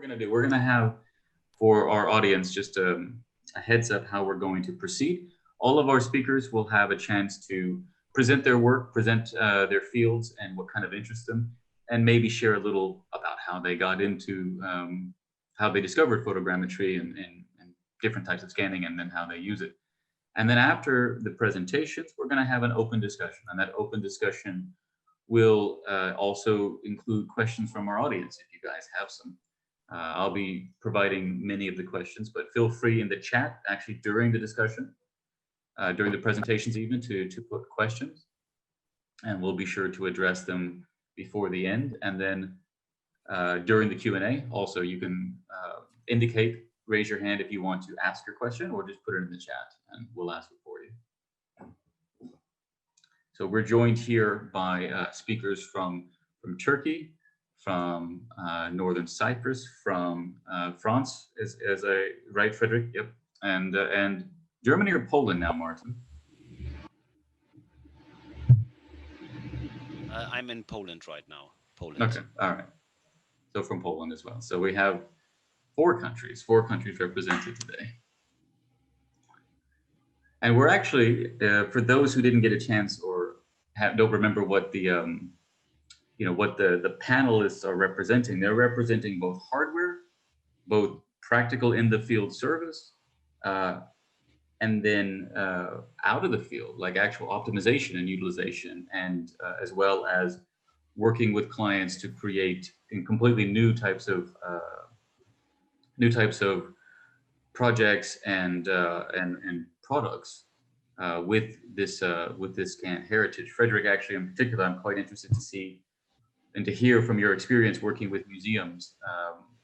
going to do, we're going to have for our audience just a heads up how we're going to proceed. All of our speakers will have a chance to present their work, present their fields and what kind of interests them, and maybe share a little about how they got into, how they discovered photogrammetry and different types of scanning, and then how they use it. And then after the presentations, we're going to have an open discussion, and that open discussion will also include questions from our audience if you guys have some. I'll be providing many of the questions, but feel free in the chat, actually during the discussion, during the presentations even, to put questions, and we'll be sure to address them before the end. And then during the Q&A, also you can raise your hand if you want to ask your question, or just put it in the chat and we'll ask it for you. So we're joined here by speakers from Turkey, from Northern Cyprus, from France, as I right, Frederick? Yep. And Germany or Poland now, Martin? I'm in Poland right now. Poland. Okay, all right. So from Poland as well. So we have four countries represented today. And we're actually, for those who didn't get a chance or don't remember what the what the panelists are representing, they're representing both hardware, both practical in the field service, and then out of the field, like actual optimization and utilization, and as well as working with clients to create completely new types of projects and products with this scan heritage. Frederick, actually in particular, I'm quite interested to see and to hear from your experience working with museums,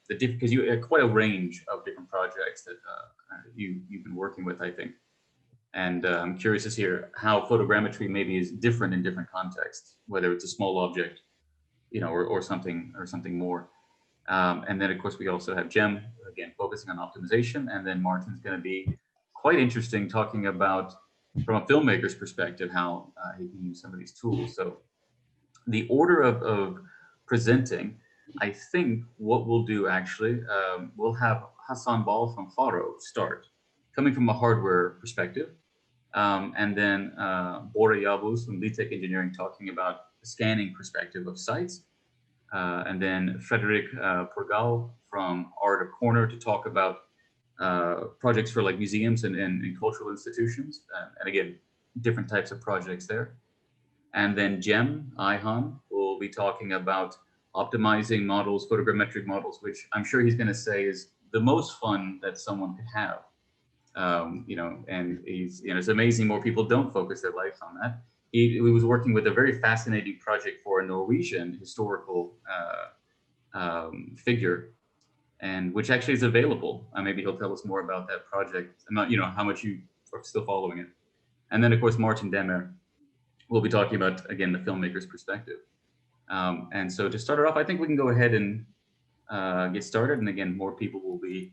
because you have quite a range of different projects that you've been working with, I think. And I'm curious to hear how photogrammetry maybe is different in different contexts, whether it's a small object, or something more. And then of course we also have Cem, again, focusing on optimization, and then Martin's going to be quite interesting, talking about, from a filmmaker's perspective, how he can use some of these tools. So the order of presenting, I think what we'll do actually, we'll have Hassan Bal from FARO start, coming from a hardware perspective, and then Bora Yavuz from Tech Engineering talking about the scanning perspective of sites, and then Frederick Porgal from Art of Corner to talk about projects for like museums and cultural institutions, and again, different types of projects there. And then Cem Ayhan will be talking about optimizing models, photogrammetric models, which I'm sure he's going to say is the most fun that someone could have. And it's amazing more people don't focus their lives on that. He was working with a very fascinating project for a Norwegian historical figure, and which actually is available. Maybe he'll tell us more about that project, and not, how much you are still following it. And then of course Martn Demmer will be talking about, again, the filmmaker's perspective. And so to start it off, I think we can go ahead and get started. And again, more people will be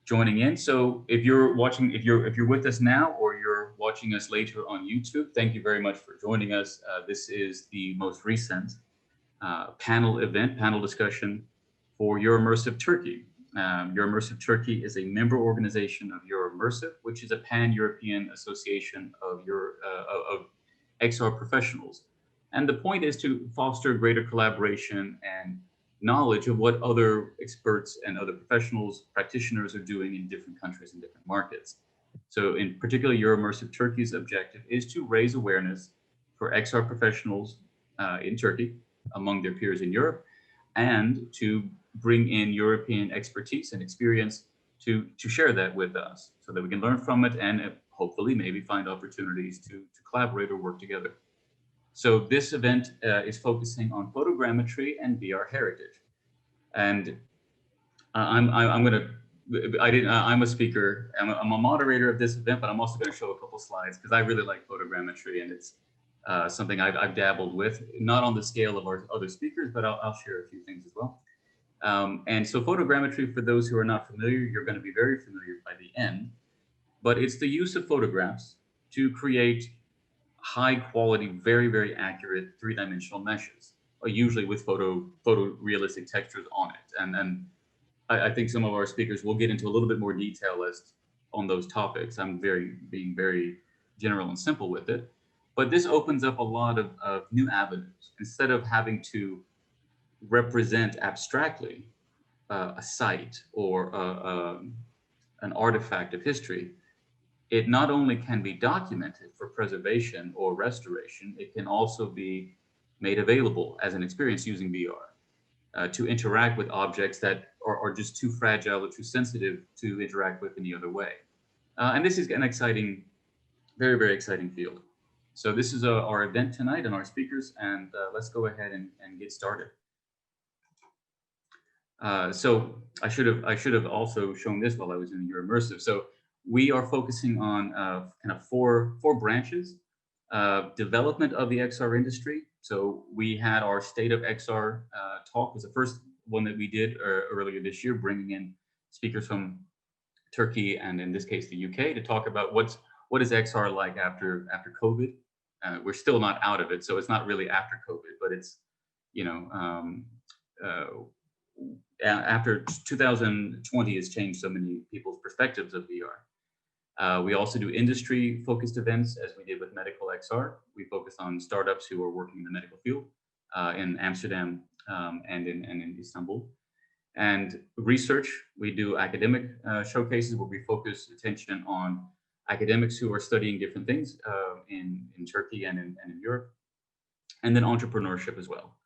joining in. So if you're watching, if you're with us now, or you're watching us later on YouTube, thank you very much for joining us. This is the most recent panel discussion for Euromersive Turkey. Euromersive Turkey is a member organization of Euromersive, which is a pan-European association of XR professionals. And the point is to foster greater collaboration and knowledge of what other experts and other professionals, practitioners are doing in different countries and different markets. So in particular, Euromersive Turkey's objective is to raise awareness for XR professionals in Turkey among their peers in Europe, and to bring in European expertise and experience to share that with us, so that we can learn from it and hopefully maybe find opportunities to collaborate or work together. So this event is focusing on photogrammetry and VR heritage. And I'm a speaker, I'm a moderator of this event, but I'm also going to show a couple slides because I really like photogrammetry, and it's something I've dabbled with, not on the scale of our other speakers, but I'll share a few things as well. And so photogrammetry, for those who are not familiar, you're going to be very familiar by the end, but it's the use of photographs to create high quality, very, very accurate three-dimensional meshes, usually with photorealistic textures on it. And I think some of our speakers will get into a little bit more detail as on those topics. I'm being very general and simple with it. But this opens up a lot of new avenues. Instead of having to represent abstractly a site or an artifact of history, it not only can be documented for preservation or restoration, it can also be made available as an experience using VR to interact with objects that are just too fragile or too sensitive to interact with any other way. And this is an exciting, very, very exciting field. So this is our event tonight and our speakers, and let's go ahead and get started. So I should have also shown this while I was in the Euromersive. So we are focusing on kind of four branches. Development of the XR industry. So we had our State of XR talk, was the first one that we did earlier this year, bringing in speakers from Turkey and in this case the UK to talk about what is XR like after COVID. We're still not out of it, so it's not really after COVID, but it's, you know, after 2020 has changed so many people's perspectives of VR. We also do industry-focused events, as we did with Medical XR. We focus on startups who are working in the medical field in Amsterdam and in Istanbul. And research, we do academic showcases where we focus attention on academics who are studying different things in Turkey and in Europe. And then entrepreneurship as well.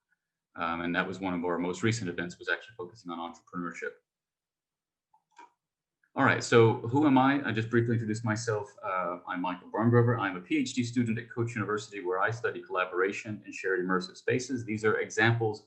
And that was one of our most recent events, was actually focusing on entrepreneurship. All right, so who am I? I just briefly introduce myself. I'm Michael Barngrover. I'm a PhD student at Coach University, where I study collaboration and shared immersive spaces. These are examples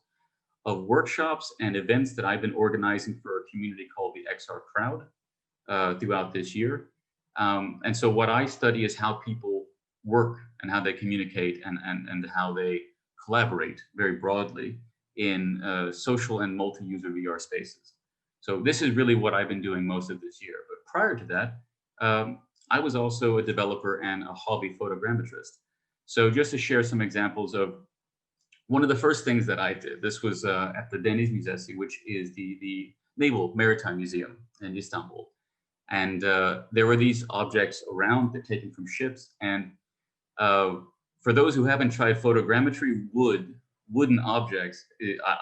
of workshops and events that I've been organizing for a community called the XR Crowd throughout this year. And so what I study is how people work and how they communicate and how they collaborate very broadly in social and multi-user VR spaces. So this is really what I've been doing most of this year. But prior to that, I was also a developer and a hobby photogrammetrist. So just to share some examples of one of the first things that I did, this was at the Deniz Müzesi, which is the Naval Maritime Museum in Istanbul. And there were these objects around that taken from ships. And for those who haven't tried photogrammetry, wooden objects,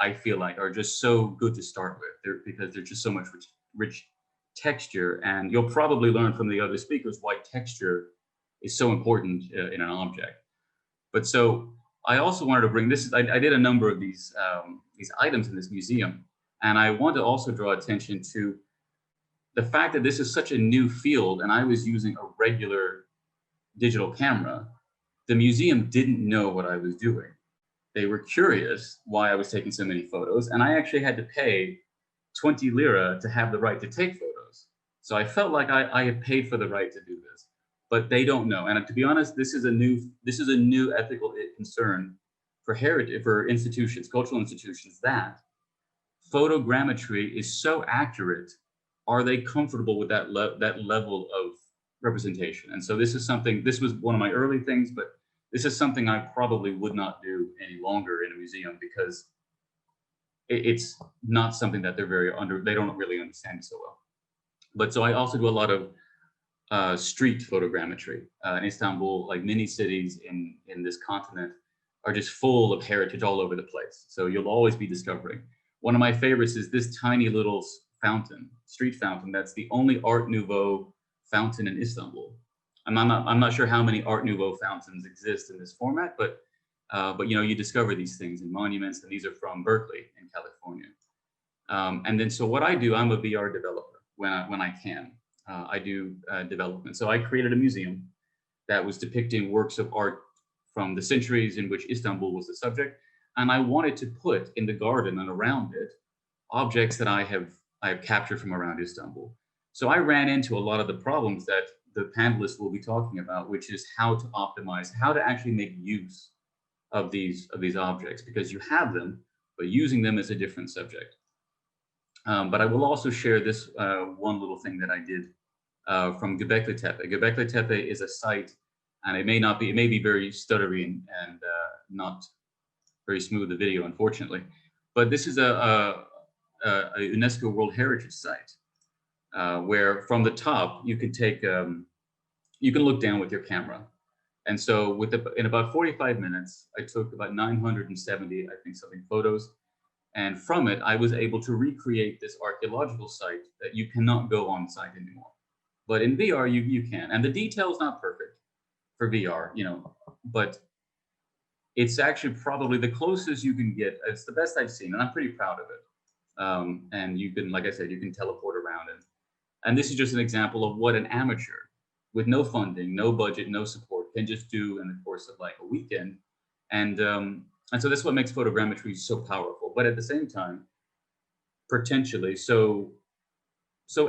I feel like, are just so good to start with, because there's just so much rich texture. And you'll probably learn from the other speakers why texture is so important in an object. But so I also wanted to bring this. I did a number of these items in this museum, and I want to also draw attention to the fact that this is such a new field, and I was using a regular digital camera. The museum didn't know what I was doing. They were curious why I was taking so many photos, and I actually had to pay 20 lira to have the right to take photos. So I felt like I had paid for the right to do this, but they don't know. And to be honest, this is a new ethical concern for institutions, cultural institutions, that photogrammetry is so accurate. Are they comfortable with that level of representation? And so this was one of my early things, but this is something I probably would not do any longer in a museum, because it's not something that they don't really understand so well. But so I also do a lot of street photogrammetry in Istanbul. Like many cities in this continent are just full of heritage all over the place. So you'll always be discovering. One of my favorites is this tiny little street fountain. That's the only Art Nouveau fountain in Istanbul. I'm not sure how many Art Nouveau fountains exist in this format, but you know, you discover these things in monuments, and these are from Berkeley in California. And then so what I do, I'm a VR developer when I can. I do development. So I created a museum that was depicting works of art from the centuries in which Istanbul was the subject, and I wanted to put in the garden and around it objects that I have captured from around Istanbul. So I ran into a lot of the problems that the panelists will be talking about, which is how to optimize, how to actually make use of these objects, because you have them, but using them is a different subject. But I will also share this one little thing that I did from Göbekli Tepe. Göbekli Tepe is a site, and it may be very stuttery and not very smooth, the video, unfortunately. But this is a UNESCO World Heritage Site, where from the top you can take, you can look down with your camera. And so in about 45 minutes, I took about 970, I think, something photos. And from it, I was able to recreate this archaeological site that you cannot go on site anymore. But in VR, you can. And the detail is not perfect for VR, you know, but it's actually probably the closest you can get. It's the best I've seen, and I'm pretty proud of it. And you can, like I said, you can teleport around. And this is just an example of what an amateur with no funding, no budget, no support can just do in the course of like a weekend. And so that's what makes photogrammetry so powerful, but at the same time, potentially so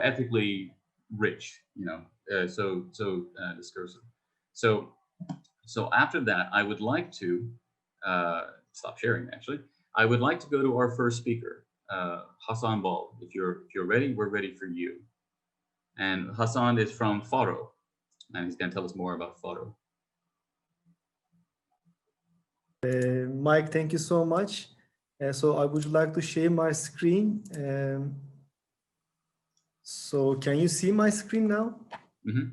ethically rich, you know, so discursive. So after that, I would like to stop sharing. Actually, I would like to go to our first speaker, Hassan Bal. If you're ready, we're ready for you. And Hassan is from FARO, and he's going to tell us more about FARO. Mike, thank you so much. So I would like to share my screen. So can you see my screen now? Mm-hmm.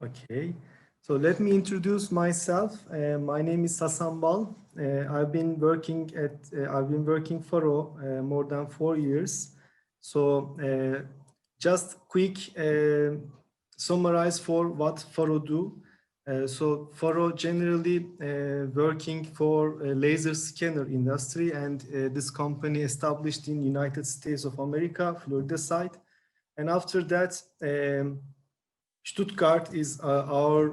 Okay. So let me introduce myself. My name is Hassan Bal. I've been working FARO more than 4 years. So just quick summarize for what FARO do. So FARO generally working for laser scanner industry, and this company established in United States of America, Florida site. And after that, Stuttgart is our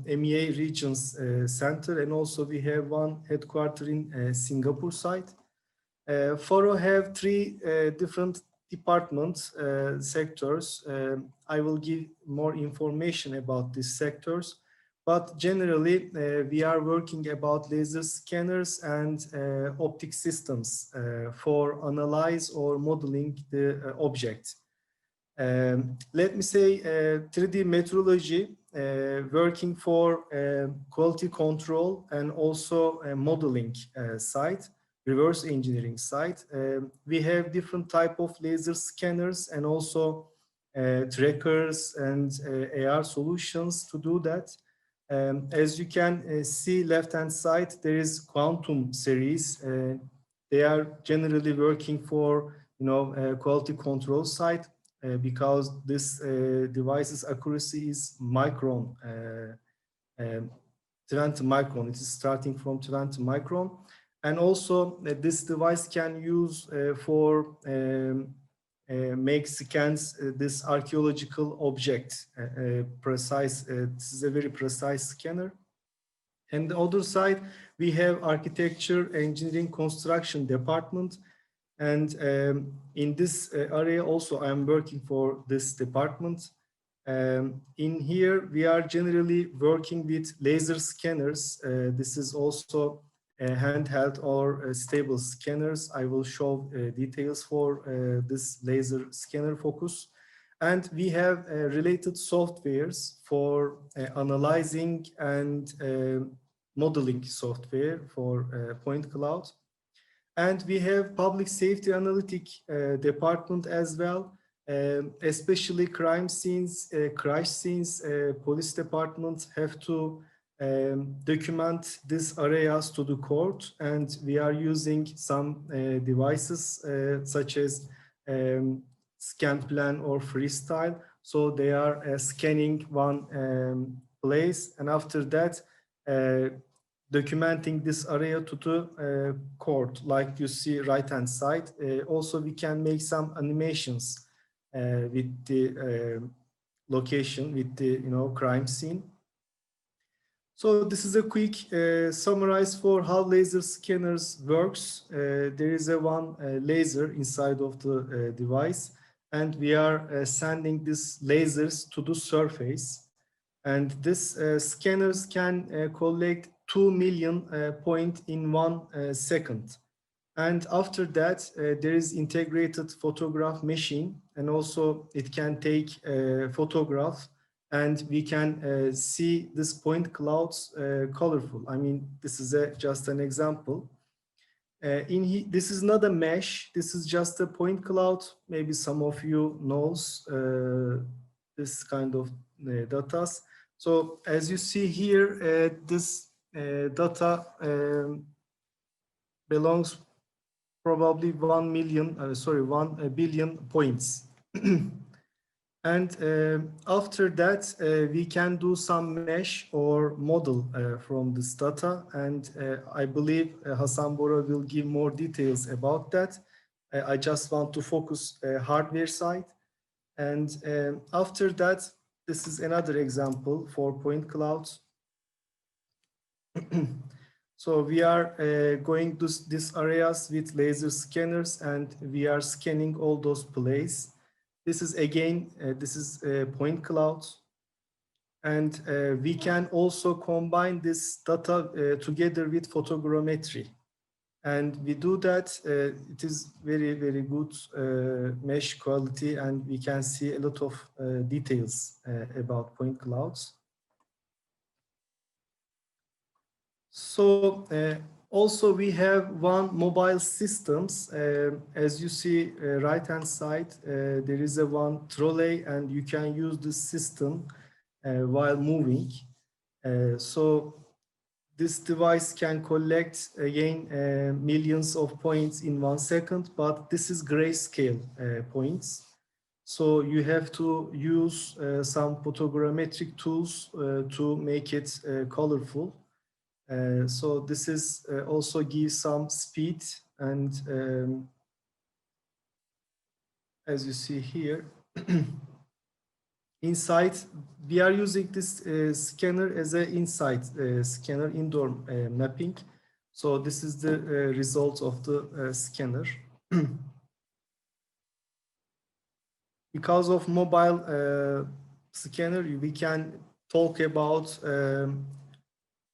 MEA regions center, and also we have one headquarter in Singapore site. FARO have 3 different departments, sectors. I will give more information about these sectors. But generally, we are working about laser scanners and optic systems for analyze or modeling the object. Let me say 3D metrology, working for quality control and also modeling side, reverse engineering side. We have different type of laser scanners and also trackers and AR solutions to do that. As you can see left-hand side, there is quantum series. They are generally working for, you know, quality control side because this device's accuracy is micron, 20 micron. It is starting from 20 micron. And also this device can use for make scans this archaeological object precise. This is a very precise scanner. And the other side, we have architecture, engineering, construction department. And in this area also, I'm working for this department. In here, we are generally working with laser scanners. This is also handheld or stable scanners. I will show details for this laser scanner focus. And we have related softwares for analyzing and modeling software for point cloud. And we have public safety analytic department as well, especially crime scenes, crash scenes. Police departments have to document these areas to the court, and we are using some devices such as Scanplan or Freestyle. So they are scanning one place, and after that documenting this area to the court, like you see right hand side. Also we can make some animations with the location, with the crime scene. So this is a quick summarize for how laser scanners works. There is one laser inside of the device, and we are sending these lasers to the surface. And this scanners can collect 2 million points in 1 second. And after that, there is integrated photograph machine, and also it can take photograph, and we can see this point clouds colorful. I mean, this is just an example. This is not a mesh. This is just a point cloud. Maybe some of you knows this kind of data. So as you see here, this data belongs probably 1 billion points. And after that, we can do some mesh or model from this data. And I believe Hasan Bora will give more details about that. I just want to focus hardware side. And after that, this is another example for point clouds. So we are going to these areas with laser scanners, and we are scanning all those places. This is again, this is point clouds. And we can also combine this data together with photogrammetry. And we do that, it is very, very good mesh quality, and we can see a lot of details about point clouds. So also we have one mobile systems. As you see right-hand side, there is a one trolley, and you can use this system while moving. So this device can collect again millions of points in 1 second, but this is grayscale points. So you have to use some photogrammetric tools to make it colorful. So this is also gives some speed, and as you see here, inside we are using this scanner as an inside scanner, indoor mapping. So this is the result of the scanner. Because of mobile scanner, we can talk about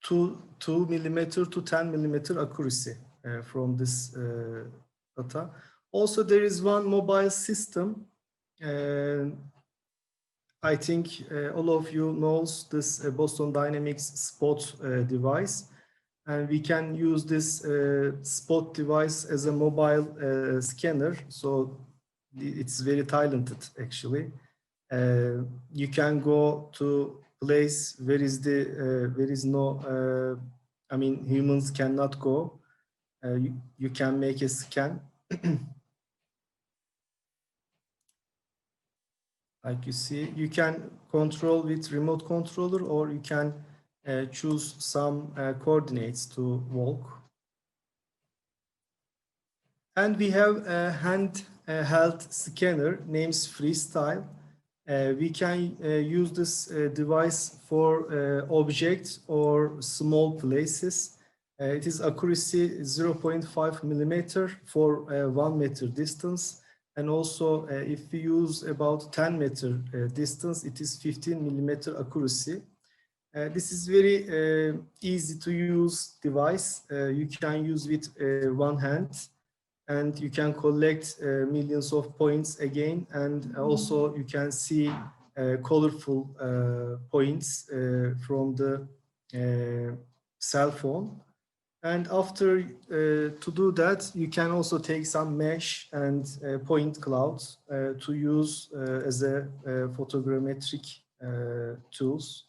2 millimeter to 10 millimeter accuracy from this data. Also, there is one mobile system. I think all of you knows this Boston Dynamics Spot device. And we can use this Spot device as a mobile scanner. So it's very talented, actually. You can go to place where is no, I mean, humans cannot go. You can make a scan. Like you see, you can control with remote controller, or you can choose some coordinates to walk. And we have a handheld scanner named Freestyle. We can use this device for objects or small places. It is accuracy 0.5 millimeter for 1 meter distance. And also, if we use about 10 meter distance, it is 15 millimeter accuracy. This is very easy to use device. You can use with one hand, and you can collect millions of points again. And also you can see colorful points from the cell phone. And after to do that, you can also take some mesh and point clouds to use as a photogrammetric tools.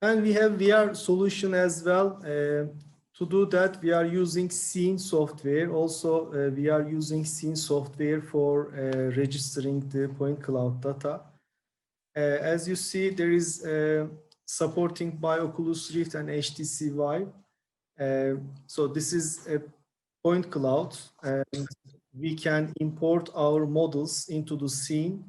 And we have VR solution as well. To do that, we are using Scene software. Also, we are using Scene software for registering the point cloud data. As you see, there is supporting by Oculus Rift and HTC Vive. So this is a point cloud, and we can import our models into the scene,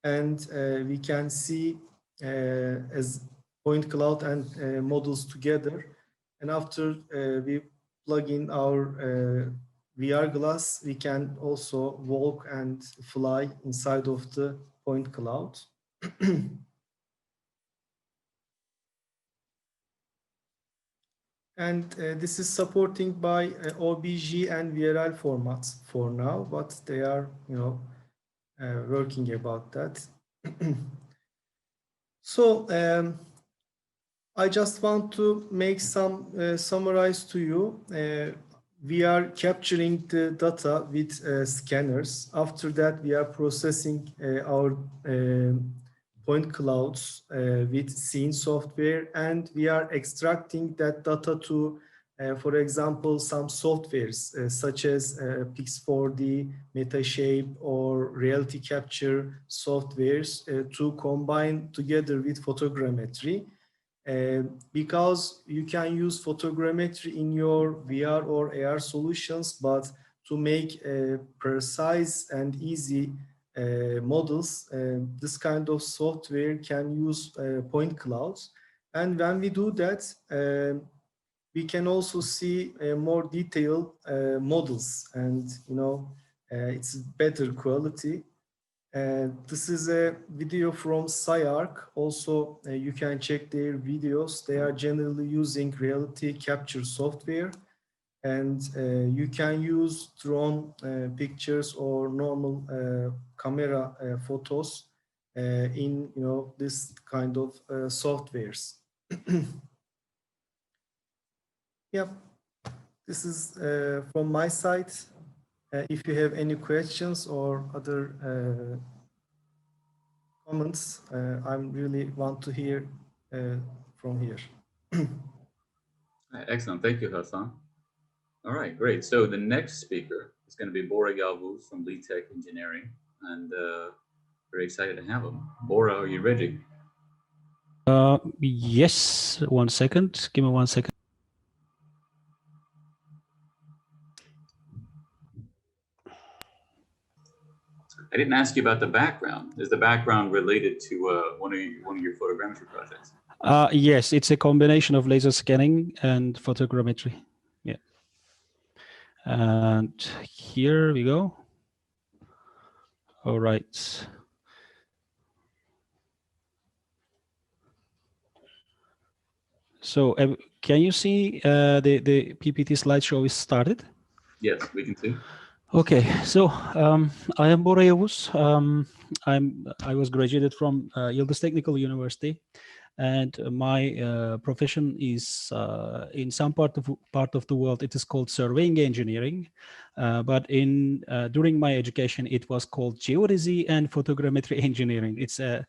and we can see as point cloud and models together. And after we plug in our VR glass, we can also walk and fly inside of the point cloud. And this is supporting by OBJ and VRL formats for now, but they are, working about that. So I just want to make some summarize to you. We are capturing the data with scanners. After that, we are processing our point clouds with scene software, and we are extracting that data to, for example, some softwares such as Pix4D, Metashape, or reality capture softwares to combine together with photogrammetry. Because you can use photogrammetry in your VR or AR solutions, but to make precise and easy models, this kind of software can use point clouds. And when we do that, we can also see more detailed models, and it's better quality. This is a video from SciArc. Also, you can check their videos. They are generally using reality capture software, and you can use drone pictures or normal camera photos in this kind of softwares. Yep, this is from my side. If you have any questions or other comments, I really want to hear from here. Excellent. Thank you, Hassan. All right, great. So the next speaker is going to be Bora Galvuz from Lead Tech Engineering, and very excited to have him. Bora, are you ready? Yes, 1 second. Give me 1 second. I didn't ask you about the background. Is the background related to one of your photogrammetry projects? Yes, it's a combination of laser scanning and photogrammetry. Yeah. And here we go. All right. So can you see the PPT slideshow is started? Yes, we can see. Okay, so I am Bora Yavuz. I was graduated from Yıldız Technical University, and my profession is in some part of the world it is called surveying engineering, but during my education it was called geodesy and photogrammetry engineering. It's a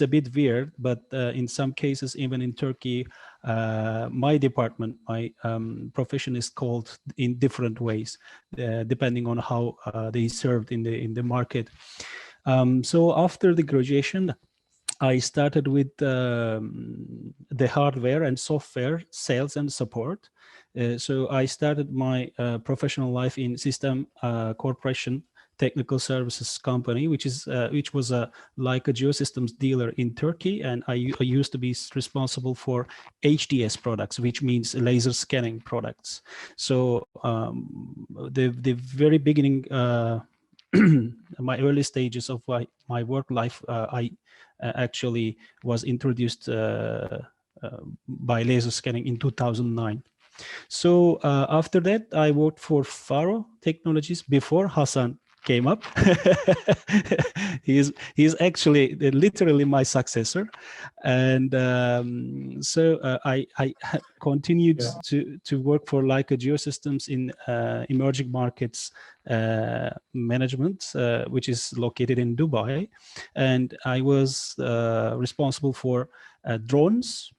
bit weird, but in some cases, even in Turkey, my department, my profession is called in different ways depending on how they served in the market. So after the graduation, I started with the hardware and software sales and support. So I started my professional life in System Corporation Technical Services Company, which was like a geosystems dealer in Turkey, and I used to be responsible for HDS products, which means laser scanning products. So the very beginning, my early stages of my work life, I actually was introduced by laser scanning in 2009. So after that, I worked for FARO Technologies before Hassan came up. he's actually literally my successor, and so I continued to work for Leica Geosystems in emerging markets management, which is located in Dubai, and I was responsible for drones,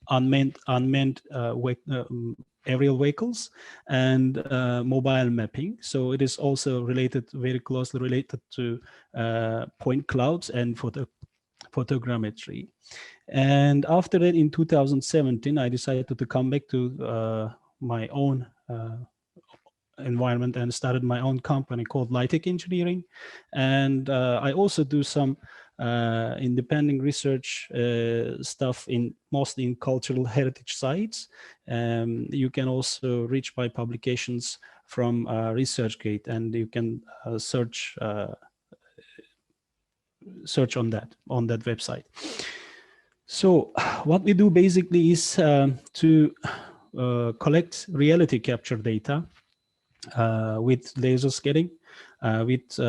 unmanned aerial vehicles, and mobile mapping. So it is also very closely related to point clouds and photogrammetry. And after that, in 2017, I decided to come back to my own environment and started my own company called Lead Tech Engineering. And I also do some independent research stuff mostly in cultural heritage sites. You can also reach my publications from ResearchGate, and you can search on that website. So what we do basically is to collect reality capture data with laser scanning, with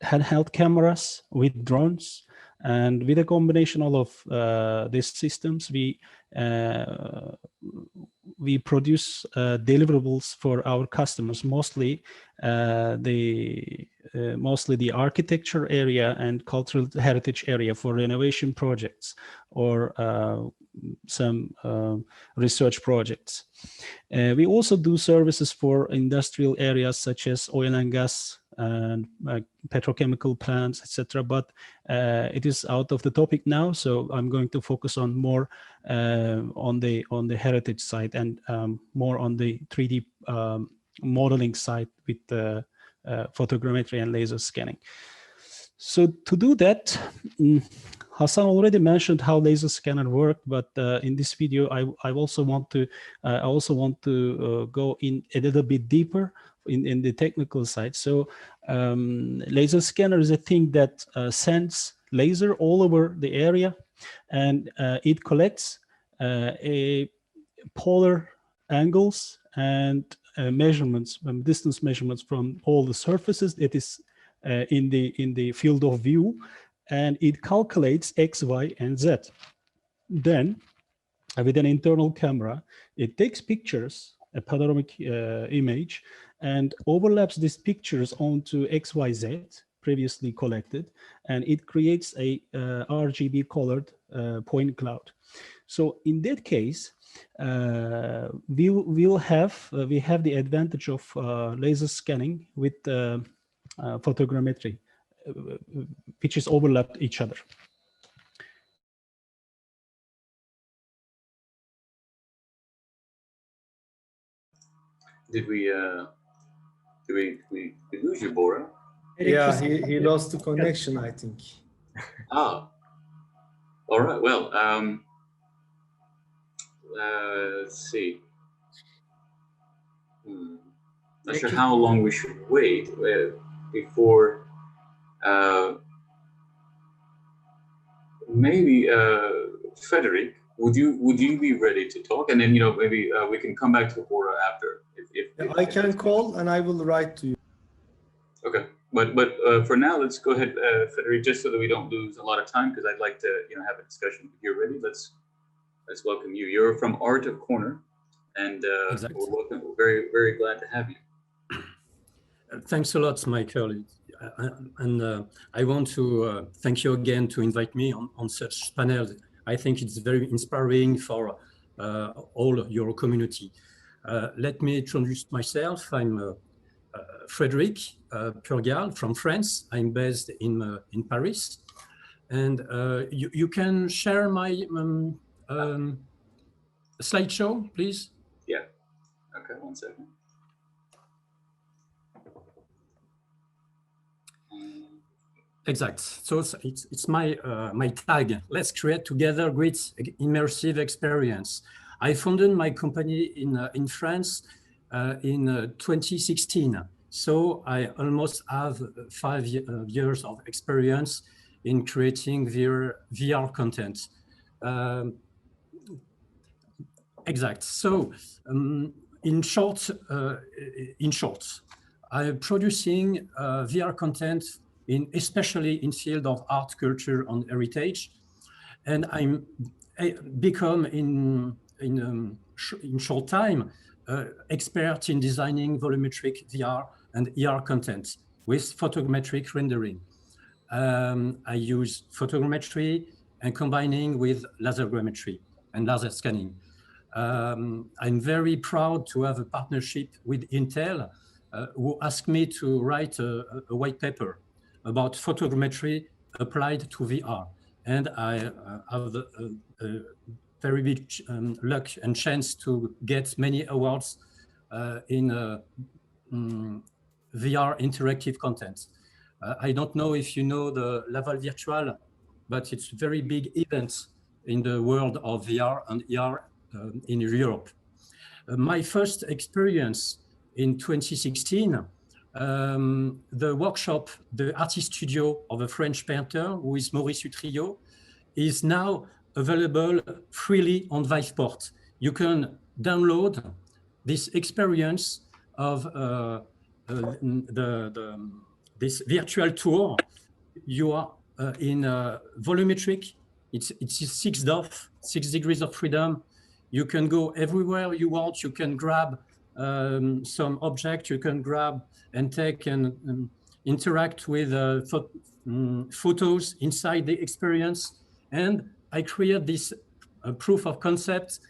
handheld cameras, with drones, And with a combination of these systems, we produce deliverables for our customers, mostly the architecture area and cultural heritage area for renovation projects or some research projects. We also do services for industrial areas such as oil and gas and petrochemical plants, etc. But it is out of the topic now, so I'm going to focus on more on the heritage side and more on the 3D modeling side with the photogrammetry and laser scanning. So to do that, Hassan already mentioned how laser scanner work, but in this video, I also want to go in a little bit deeper in the technical side. So laser scanner is a thing that sends laser all over the area, and it collects a polar angles and measurements, distance measurements from all the surfaces that is in the field of view, and it calculates X, Y, and Z. Then, with an internal camera, it takes pictures, a panoramic image, and overlaps these pictures onto X, Y, Z previously collected, and it creates a RGB colored point cloud. So in that case, we have the advantage of laser scanning with photogrammetry, which is overlapped each other. Did we lose you, Bora? Yeah, he lost the connection, I think. Ah, all right. Well, let's see. Not sure how long we should wait before maybe Frederick, would you be ready to talk? And then maybe we can come back to Bora after. If I can call and I will write to you. Okay, but for now, let's go ahead, Frederick, just so that we don't lose a lot of time, because I'd like to have a discussion. If you're ready, let's welcome you. You're from Art of Corner, and Exactly. we're very, very glad to have you. Thanks a lot, Michael. And I want to thank you again to invite me on such panels. I think it's very inspiring for all your community. Let me introduce myself. I'm Frederick Purgal from France. I'm based in Paris. And you can share my slideshow, please? Yeah. Okay, 1 second. Exact. So it's my my tag. Let's create together great immersive experience. I founded my company in France in 2016. So I almost have 5 years of experience in creating VR content. Exact. So in short, I'm producing VR content especially in field of art, culture, and heritage, and I'm become in short time expert in designing volumetric VR and ER content with photogrammetric rendering. I use photogrammetry and combining with laser grammetry and laser scanning. I'm very proud to have a partnership with Intel, who asked me to write a white paper about photogrammetry applied to VR. And I have a very big luck and chance to get many awards in VR interactive content. I don't know if you know the Laval Virtual, but it's a very big event in the world of VR and ER in Europe. My first experience in 2016, the workshop, the artist studio of a French painter who is Maurice Utrillo, is now available freely on Viveport. You can download this experience of this virtual tour. You are in volumetric, it's 6 DOF, 6 degrees of freedom. You can go everywhere you want. You can grab some object, you can grab and take and interact with photos inside the experience. And I created this proof of concept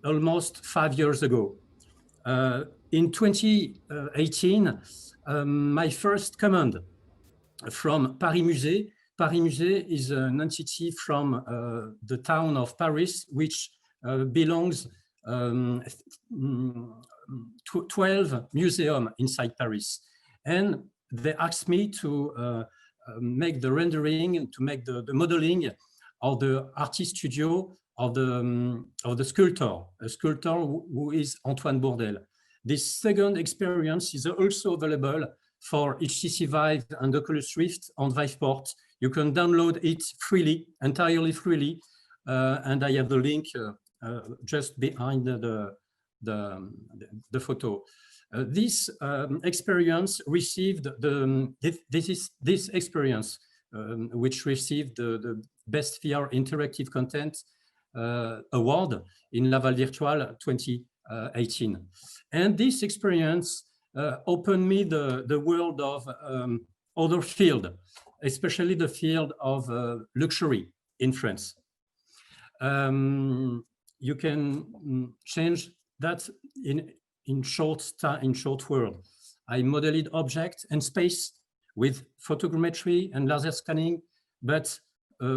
almost 5 years ago. In 2018, my first command from Paris Musée. Paris Musée is an entity from the town of Paris, which belongs 12 museums inside Paris. And they asked me to make the rendering, to make the modeling of the artist studio of the sculptor, a sculptor who is Antoine Bourdelle. This second experience is also available for HTC Vive and Oculus Rift on Viveport. You can download it freely, entirely freely, and I have the link just behind the photo. This experience received this experience which received the Best VR Interactive Content Award in Laval Virtual 2018. And this experience opened me the world of other field, especially the field of luxury in France. You can change that in short word. I modeled object and space with photogrammetry and laser scanning, but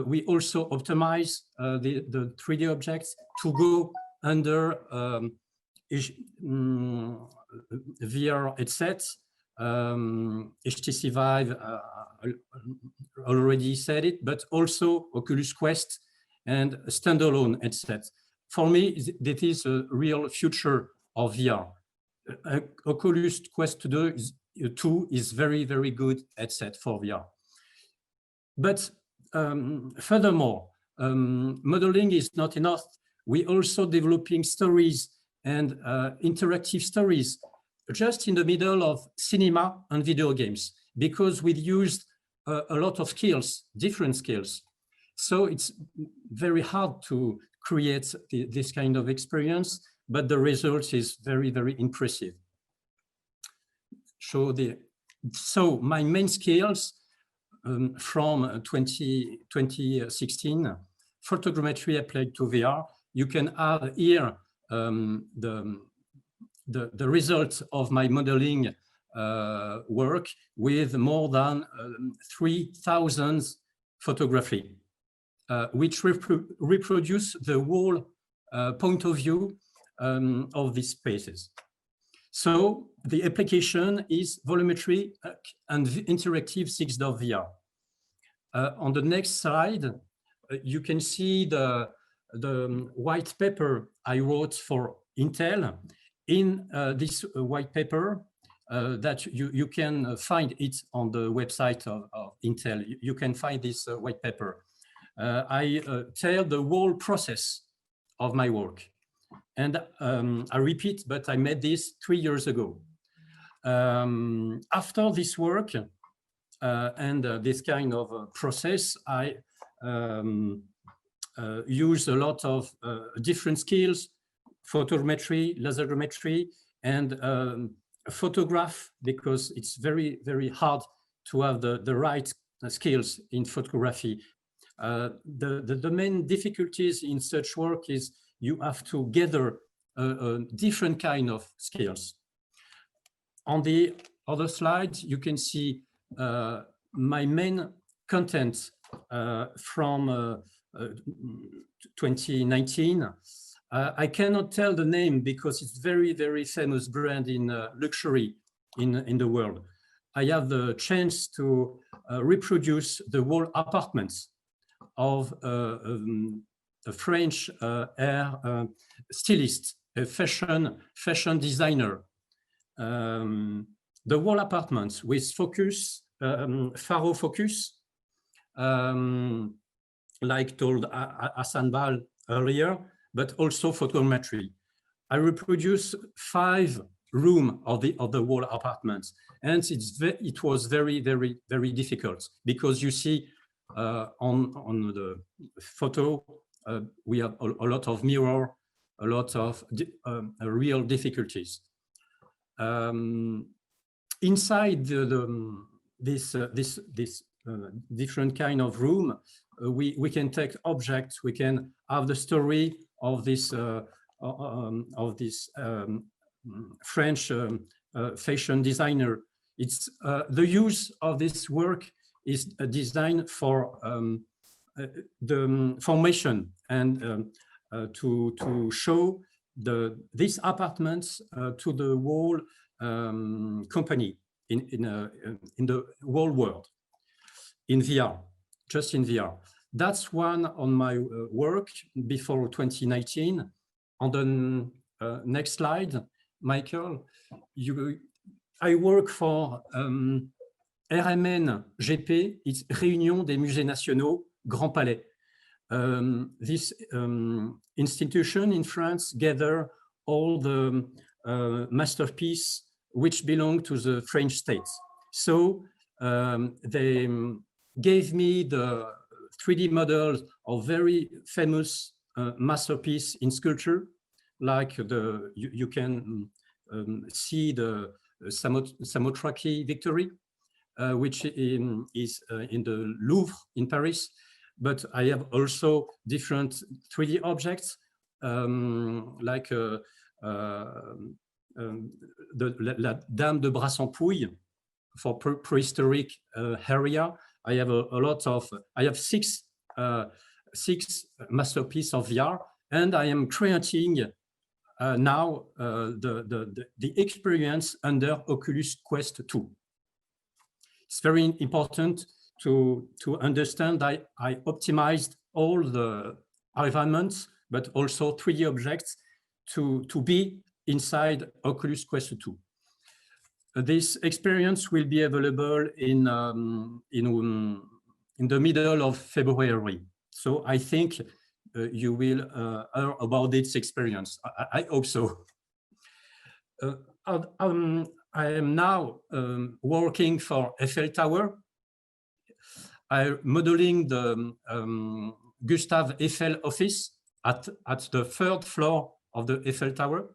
we also optimize the 3D objects to go under VR headsets, HTC Vive, already said it, but also Oculus Quest and standalone headsets. For me, that is a real future of VR. Oculus Quest 2 is very, very good headset for VR. But furthermore, modeling is not enough. We also developing stories and interactive stories just in the middle of cinema and video games, because we used a lot of skills, different skills. So it's very hard to create this kind of experience, but the result is very, very impressive. So my main skills from 2016, photogrammetry applied to VR. You can have here the result of my modeling work with more than 3,000 photography, which reproduce the whole point of view of these spaces. So the application is volumetry and interactive 6D VR. On the next slide, you can see the white paper I wrote for Intel. In this white paper, that you can find it on the website of Intel. You can find this white paper. I tell the whole process of my work. And I repeat, but I made this 3 years ago. After this work and this kind of process, I use a lot of different skills, photogrammetry, lasergrammetry, and photograph, because it's very, very hard to have the right skills in photography. The main difficulties in such work is you have to gather different kind of skills. On the other slide, you can see my main content from 2019. I cannot tell the name because it's very, very famous brand in luxury in the world. I have the chance to reproduce the whole apartments of a French hair stylist, a fashion designer. The whole apartments with focus, FARO focus, like told Hassan Bal earlier, but also photogrammetry. I reproduce 5 rooms of the whole apartment, and it was very, very, very difficult because you see on the photo, we have a lot of mirror, a lot of real difficulties. Inside this different kind of room, we can take objects. We can have the story of this French fashion designer. It's the use of this work is designed for the formation and to show these apartments to the whole company in the whole world in VR, just in VR. That's one on my work before 2019. On the next slide, Michael, I work for RMN GP, it's Réunion des Musées Nationaux, Grand Palais. This institution in France gather all the masterpieces which belong to the French state. So they gave me the 3D models of very famous masterpiece in sculpture, like you can see the Samothraki Victory, which is in the Louvre in Paris. But I have also different 3D objects, like La Dame de Brassempouille for prehistoric area. I have a lot of, I have six masterpieces of VR, and I am creating now the experience under Oculus Quest 2. It's very important to understand that I optimized all the environments, but also 3D objects to be inside Oculus Quest 2. This experience will be available in the middle of February. So I think you will hear about this experience. I hope so. I am now working for Eiffel Tower. I'm modeling the Gustave Eiffel office at the 3rd floor of the Eiffel Tower.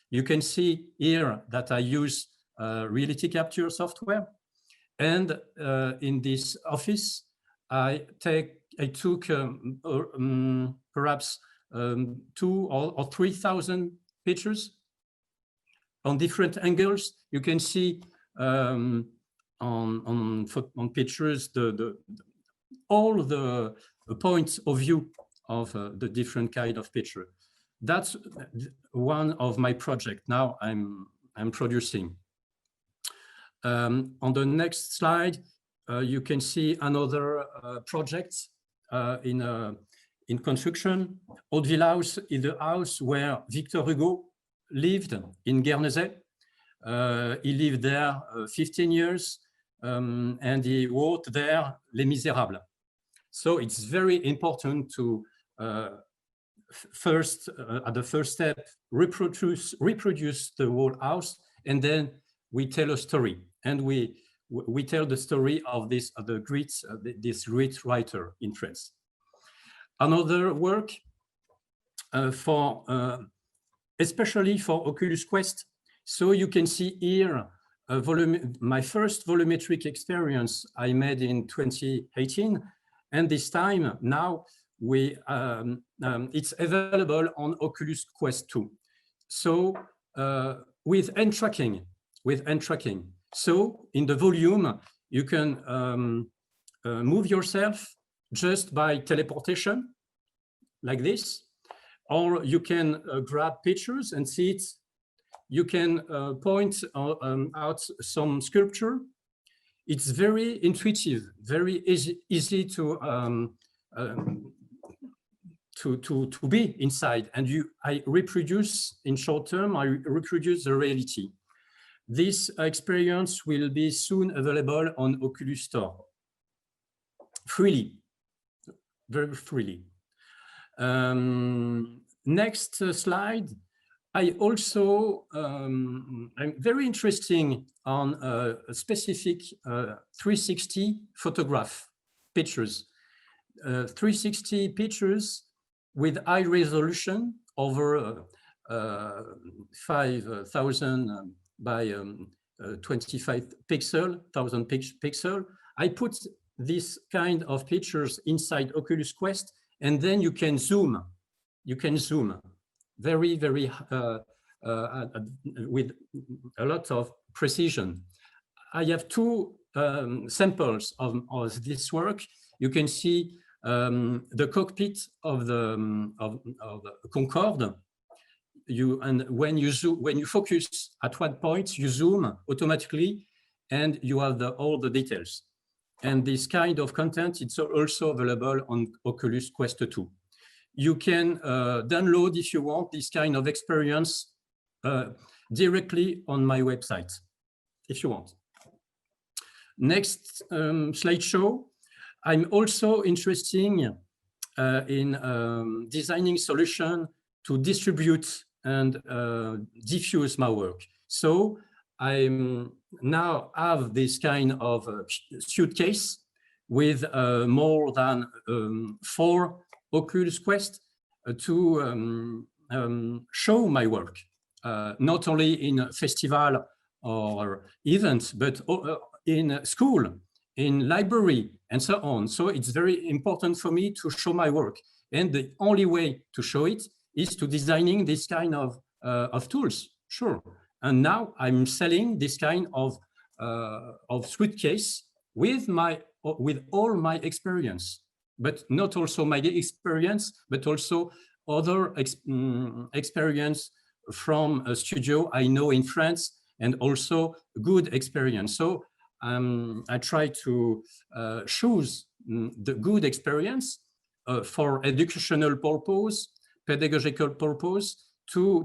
You can see here that I use reality capture software. And in this office, I took perhaps 2,000 or 3,000 pictures on different angles. You can see on pictures all the points of view of the different kind of picture. That's one of my projects now I'm producing. On the next slide, you can see another project in construction. Hauteville House is the house where Victor Hugo lived in Guernesey. He lived there 15 years and he wrote there Les Misérables. So it's very important to first, at the first step, reproduce the whole house, and then we tell a story. And we tell the story of this great writer in France. Another work especially for Oculus Quest. So you can see here my first volumetric experience I made in 2018, and this time now it's available on Oculus Quest 2. So with hand tracking. So in the volume, you can move yourself just by teleportation, like this, or you can grab pictures and see it. You can point out some sculpture. It's very intuitive, very easy to be inside. And I reproduce in short term. I reproduce the reality. This experience will be soon available on Oculus Store, freely, very freely. Next slide. I also, I'm very interesting on a specific 360 photograph pictures. 360 pictures with high resolution over 5,000 by 25 thousand pixel. I put this kind of pictures inside Oculus Quest, and then you can zoom. You can zoom very, very with a lot of precision. I have two samples of this work. You can see the cockpit of the Concorde. When you focus at one point, you zoom automatically, and you have all the details. And this kind of content, it's also available on Oculus Quest 2. You can download, if you want, this kind of experience directly on my website, if you want. Next slideshow. I'm also interested in designing solution to distribute and diffuse my work. So I now have this kind of suitcase with more than 4 Oculus Quest to show my work, not only in festival or events, but in school, in library, and so on. So it's very important for me to show my work. And the only way to show it is to designing this kind of tools, sure. And now I'm selling this kind of suitcase with all my experience, but not also my experience, but also other experience from a studio I know in France, and also good experience. So I try to choose the good experience for educational purpose, pedagogical purpose, to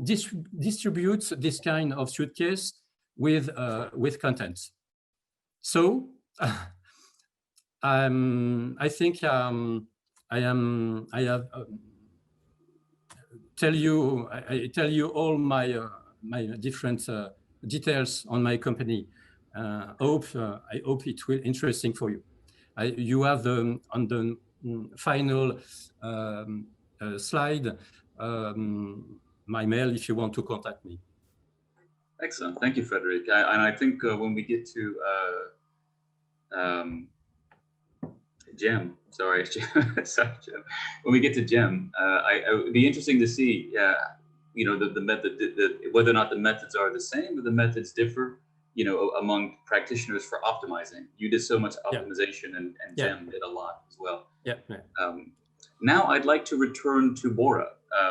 distribute this kind of suitcase with content. So I think I tell you all my different details on my company. I hope it will interesting for you. You have on the final slide my mail if you want to contact me. Excellent, thank you, Frederick. And I think when we get to Cem, sorry, sorry, Cem. When we get to Cem, it would be interesting to see, you know, the method, whether or not the methods are the same, or the methods differ, you know, among practitioners for optimizing. You did so much optimization, and Cem did a lot as well. Now I'd like to return to Bora,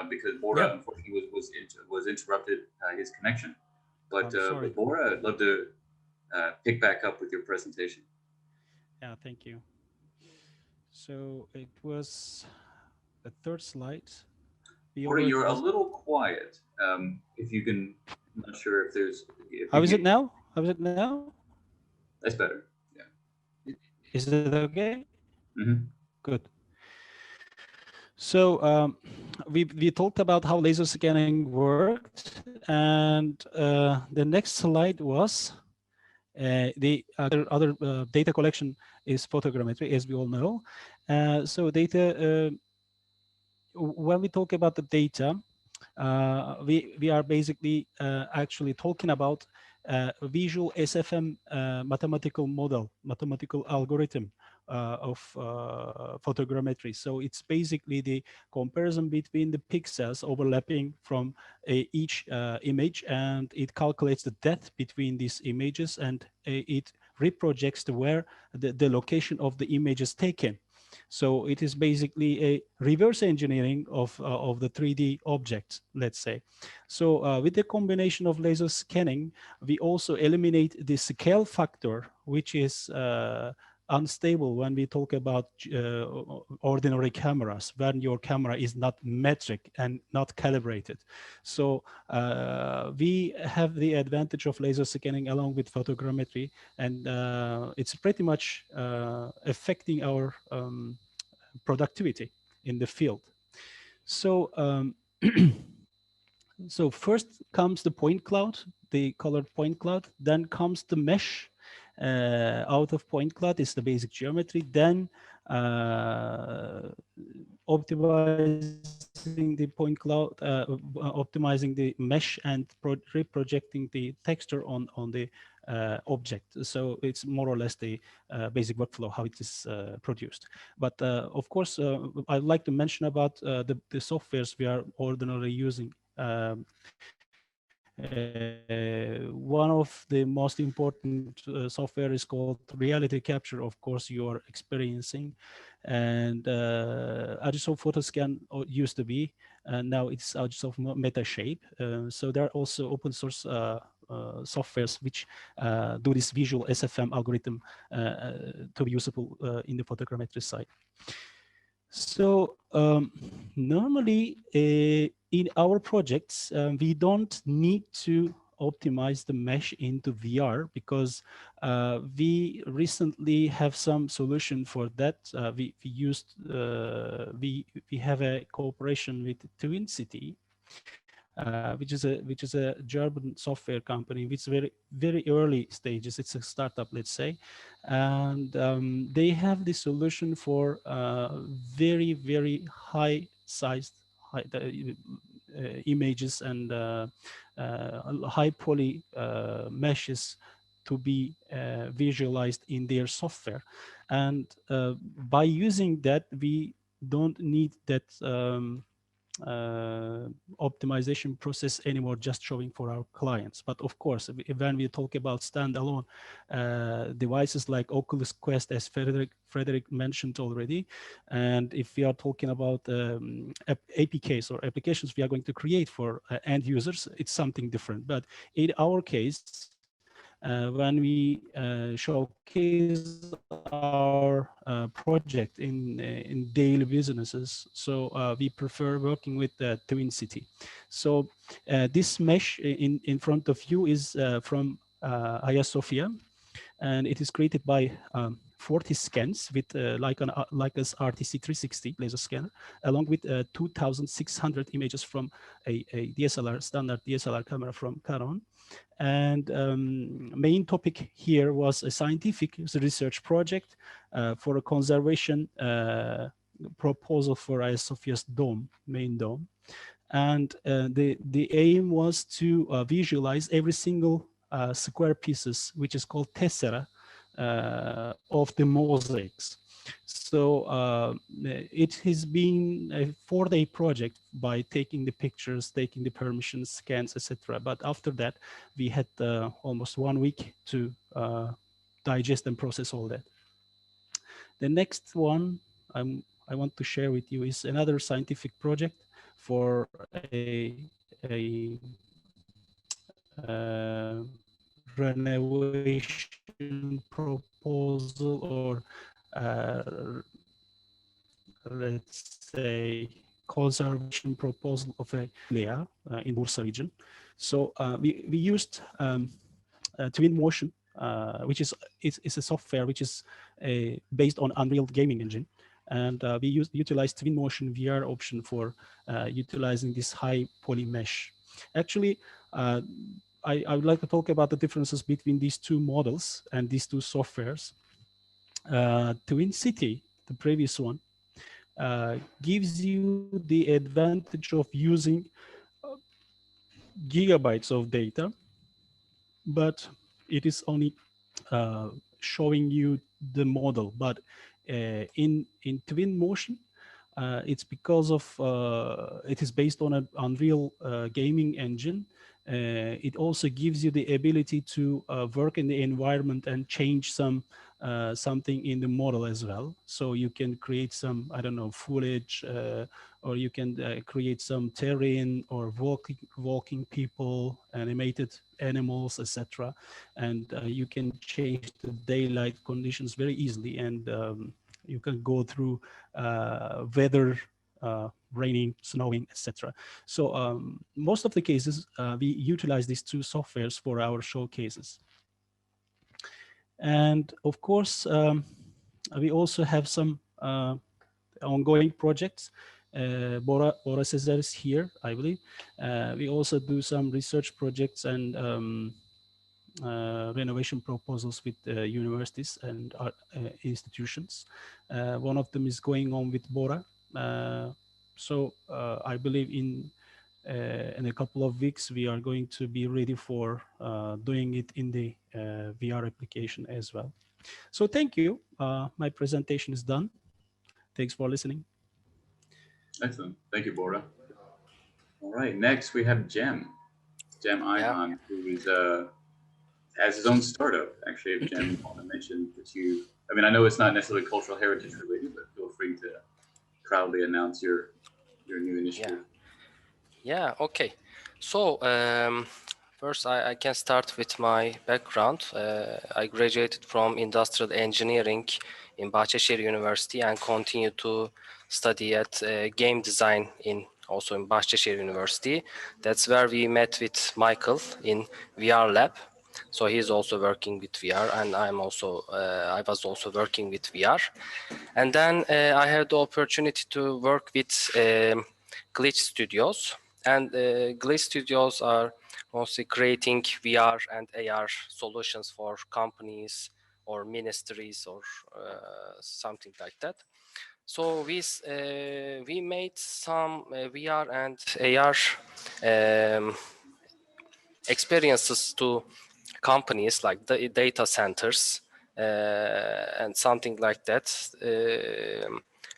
because Bora unfortunately was interrupted his connection. But Bora, I'd love to pick back up with your presentation. Yeah, thank you. So it was the third slide. Bora, you're a little quiet. If you can, I'm not sure if there's. How is it now? How is it now? That's better. Yeah. Is it okay? Mm-hmm. Good. So we talked about how laser scanning worked, and the next slide was the other data collection is photogrammetry, as we all know. So data, when we talk about the data, we are basically actually talking about visual SFM mathematical model, mathematical algorithm of photogrammetry. So it's basically the comparison between the pixels overlapping from each image, and it calculates the depth between these images, and it reprojects the location of the images taken. So it is basically a reverse engineering of the 3D objects, let's say. So with the combination of laser scanning, we also eliminate the scale factor, which is unstable when we talk about ordinary cameras, when your camera is not metric and not calibrated. So we have the advantage of laser scanning along with photogrammetry, and it's pretty much affecting our productivity in the field. So so first comes the point cloud, the colored point cloud, then comes the mesh. Out of point cloud is the basic geometry. Then optimizing the point cloud, optimizing the mesh, and reprojecting the texture on the object. So it's more or less the basic workflow, how it is produced. But of course, I'd like to mention about the softwares we are ordinarily using. One of the most important software is called reality capture. Of course, you are experiencing, and Agisoft Photoscan used to be, and now it's Agisoft Metashape. So there are also open source softwares which do this visual SFM algorithm to be usable in the photogrammetry side. So normally in our projects, we don't need to optimize the mesh into VR because we recently have some solution for that. We have a cooperation with Twin City, which is a German software company, which is very early stages. It's a startup, let's say, and they have the solution for very high sized images and high poly meshes to be visualized in their software, and by using that we don't need that optimization process anymore, just showing for our clients. But of course, when we talk about standalone devices like Oculus Quest, as Frederick mentioned already, and if we are talking about APKs or applications we are going to create for end users, it's something different. But in our case, when we showcase our project in daily businesses, so we prefer working with Twin City. So this mesh in front of you is from Hagia Sophia, and it is created by 40 scans with Leica's RTC 360 laser scanner, along with 2,600 images from a DSLR, standard DSLR camera from Canon. And main topic here was a scientific research project for a conservation proposal for Hagia Sophia's dome, main dome. And the aim was to visualize every single square pieces, which is called tessera, of the mosaics. So it has been a 4-day project by taking the pictures, taking the permissions, scans, etc. But after that, we had almost 1 week to digest and process all that. The next one I want to share with you is another scientific project for a renovation proposal, or let's say conservation proposal of a layer in Bursa region. So we used Twin Motion, which is a software which is based on Unreal gaming engine, and we utilized Twin Motion VR option for utilizing this high poly mesh. Actually, I would like to talk about the differences between these two models and these two softwares. Twin City, the previous one, gives you the advantage of using gigabytes of data, but it is only showing you the model. But in Twin Motion, it's because of it is based on an Unreal gaming engine. It also gives you the ability to work in the environment and change something in the model as well. So you can create some, I don't know, foliage, or you can create some terrain or walking people, animated animals, etc. And you can change the daylight conditions very easily, and you can go through weather, raining, snowing, etc. So most of the cases, we utilize these two softwares for our showcases. And of course, we also have some ongoing projects. Bora Sezer is here, I believe. We also do some research projects, and renovation proposals with universities and institutions. One of them is going on with Bora. So I believe in a couple of weeks, we are going to be ready for doing it in the VR application as well. So thank you. My presentation is done. Thanks for listening. Excellent. Thank you, Bora. All right. Next, we have Cem Ayhan, who is has his own startup. Actually, if Cem, you want to mention that you, I mean, I know it's not necessarily cultural heritage related, but feel free to proudly announce your new initiative. Yeah. Okay. So first, I can start with my background. I graduated from industrial engineering in Bahçeşehir University and continue to study at game design also in Bahçeşehir University. That's where we met with Michael in VR lab. So he's also working with VR, and I was also working with VR. And then I had the opportunity to work with Glitch Studios. And Glitch Studios are mostly creating VR and AR solutions for companies or ministries or something like that. So we made some VR and AR experiences to companies like the data centers and something like that,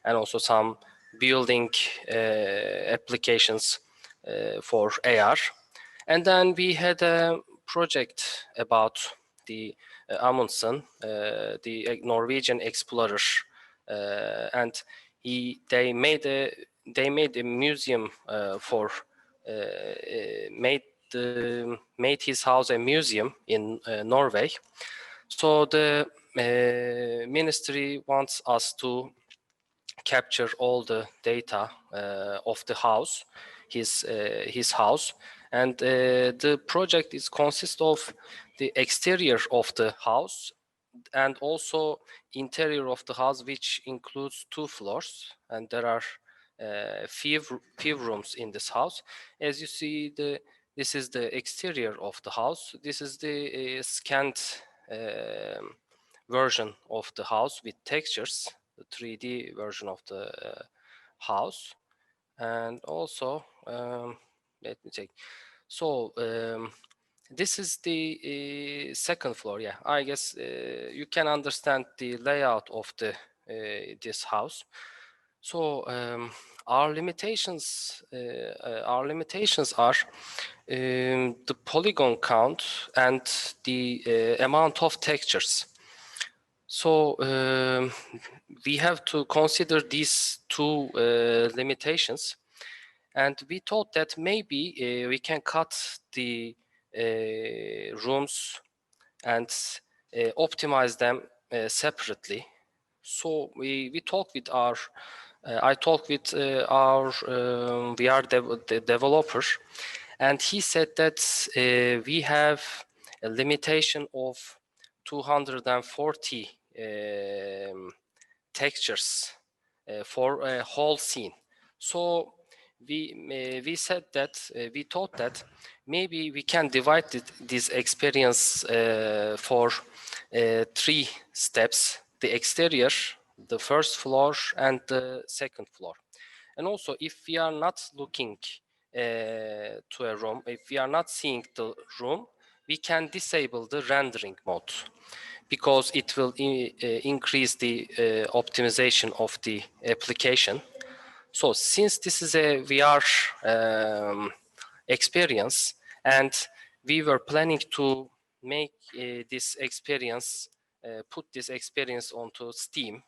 and also some building applications for AR. And then we had a project about the Amundsen, the Norwegian explorer, and they made a museum made his house a museum in Norway. So the ministry wants us to capture all the data of the house, his house, and the project consists of the exterior of the house and also interior of the house, which includes 2 floors, and there are few rooms in this house. As you see, this is the exterior of the house. This is the scanned version of the house with textures, the 3D version of the house. And also, let me check. So this is the second floor. Yeah, I guess you can understand the layout of this house. So our limitations are the polygon count and the amount of textures. So we have to consider these 2 limitations, and we thought that maybe we can cut the rooms and optimize them separately. So we talked with our I talked with our VR developer, and he said that we have a limitation of 240 textures for a whole scene. So we said that we thought that maybe we can divide this experience for 3 steps: the exterior, the first floor, and the second floor. And also, if we are not looking to a room, if we are not seeing the room, we can disable the rendering mode, because it will increase the optimization of the application. So since this is a VR experience, and we were planning to make this experience, put this experience onto Steam,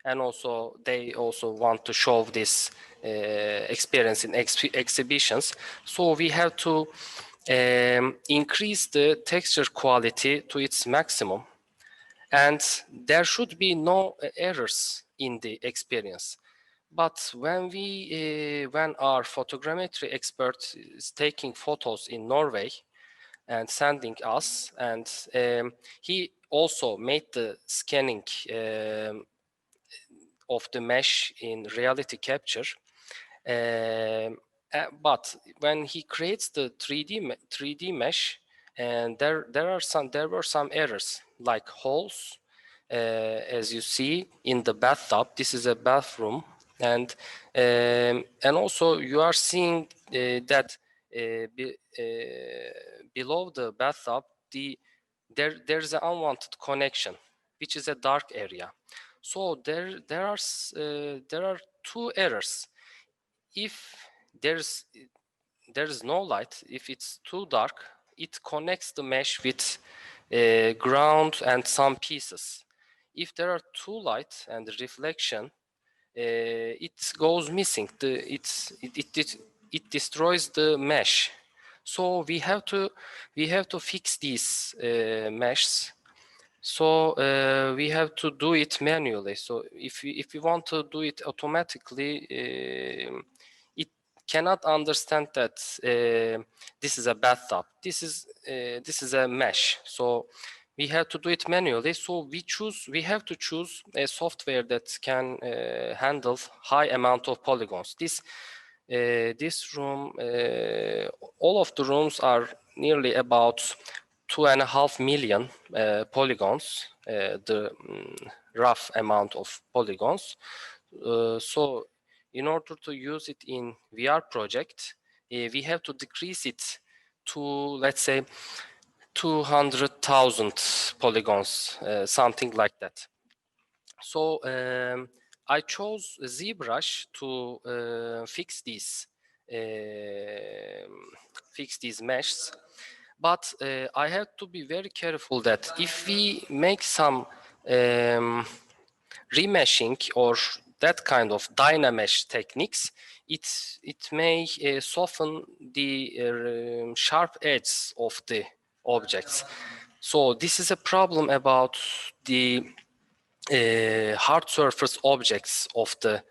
and also they also want to show this experience in exhibitions. So we have to increase the texture quality to its maximum, and there should be no errors in the experience. But when our photogrammetry expert is taking photos in Norway and sending us, and he also made the scanning of the mesh in reality capture. But when he creates the 3D mesh, and there were some errors like holes, as you see in the bathtub. This is a bathroom, and also you are seeing that below the bathtub there's an unwanted connection, which is a dark area. So there are two errors. If there's no light, if it's too dark, it connects the mesh with ground and some pieces. If there are too light and reflection, it goes missing. It destroys the mesh. So we have to fix these meshes. So we have to do it manually. So if we want to do it automatically, it cannot understand that this is a bathtub. This is a mesh. So we have to do it manually. So we have to choose a software that can handle high amount of polygons. This room, all of the rooms are nearly about 2.5 million polygons, the rough amount of polygons. So in order to use it in VR project, we have to decrease it to, let's say, 200,000 polygons, something like that. So I chose ZBrush to fix these meshes. But I have to be very careful that if we make some remeshing or that kind of dynamesh techniques, it may soften the sharp edges of the objects. So this is a problem about the hard surface objects of the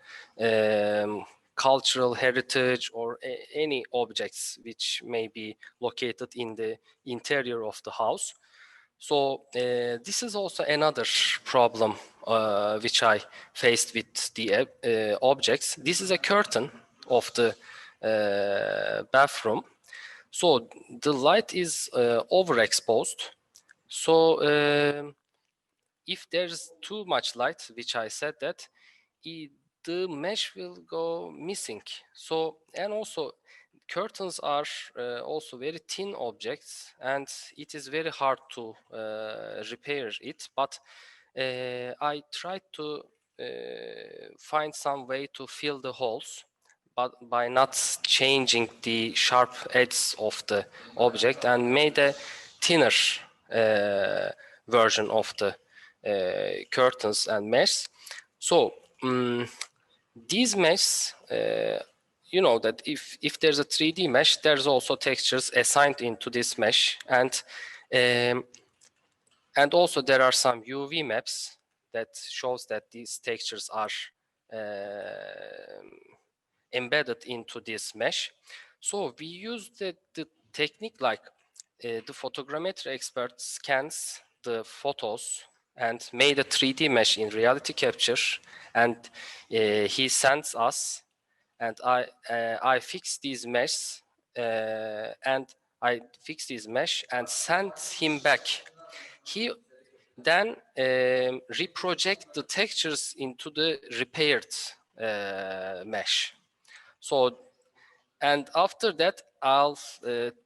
cultural heritage or any objects which may be located in the interior of the house. So this is also another problem which I faced with the objects. This is a curtain of the bathroom. So the light is overexposed. So if there's too much light, which I said that, the mesh will go missing. So, and also curtains are also very thin objects, and it is very hard to repair it. But I tried to find some way to fill the holes, but by not changing the sharp edges of the object, and made a thinner version of the curtains and meshes. So these meshes, you know that if there's a 3D mesh, there's also textures assigned into this mesh, and also there are some UV maps that shows that these textures are embedded into this mesh. So we use the technique like the photogrammetry expert scans the photos and made a 3D mesh in reality capture, and he sends us, and I fix these meshes, and I fix this mesh and send him back. He then reproject the textures into the repaired mesh. So, and after that, I'll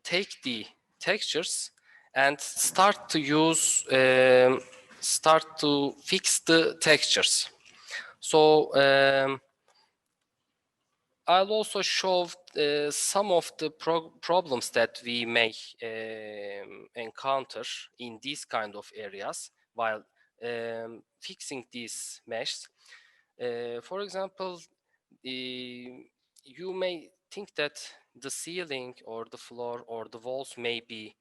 take the textures and start to use, start to fix the textures. So I'll also show some of the problems that we may encounter in these kind of areas while fixing these meshes. For example, you may think that the ceiling or the floor or the walls may be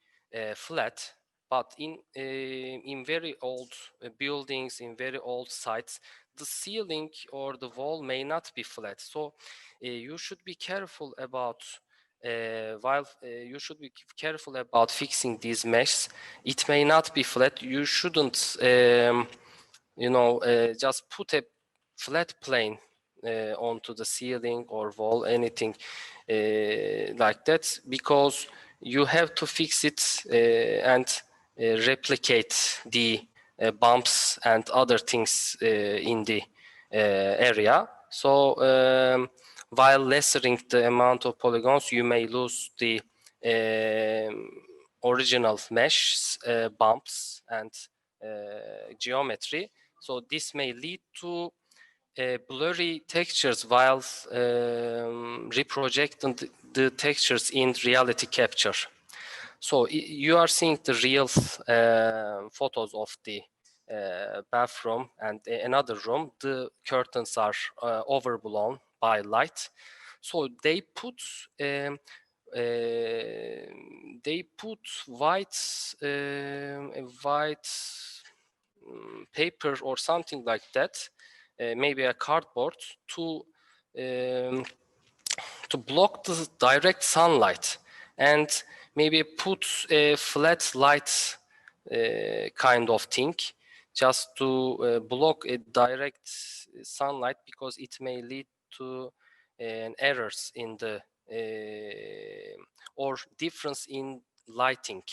flat, but in very old buildings, in very old sites, the ceiling or the wall may not be flat. So you should be careful about you should be careful about fixing these meshes. It may not be flat. You shouldn't just put a flat plane onto the ceiling or wall, anything like that, because you have to fix it and replicate the bumps and other things in the area. So while lessering the amount of polygons, you may lose the original mesh bumps and geometry. So this may lead to blurry textures while reprojecting the textures in reality capture. So you are seeing the real photos of the bathroom and another room. The curtains are overblown by light. So they put white paper or something like that, maybe a cardboard, to block the direct sunlight, and maybe put a flat light kind of thing just to block a direct sunlight, because it may lead to errors in the or difference in lighting.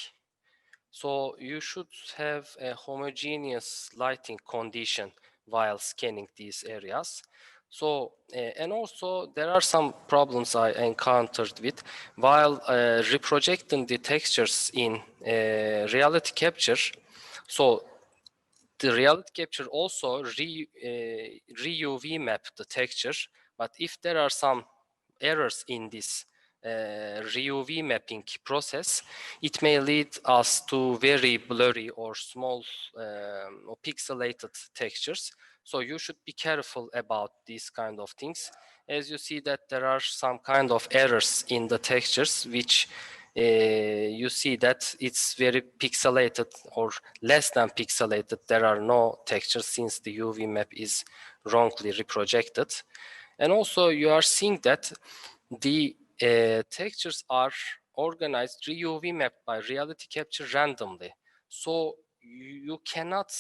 So you should have a homogeneous lighting condition while scanning these areas. So, and also there are some problems I encountered with while reprojecting the textures in reality capture. So the reality capture also re-UV map the texture, but if there are some errors in this re-UV mapping process, it may lead us to very blurry or small or pixelated textures. So you should be careful about these kind of things. As you see that there are some kind of errors in the textures, which you see that it's very pixelated or less than pixelated. There are no textures since the UV map is wrongly reprojected. And also you are seeing that the textures are organized re-UV mapped by reality capture randomly. So you cannot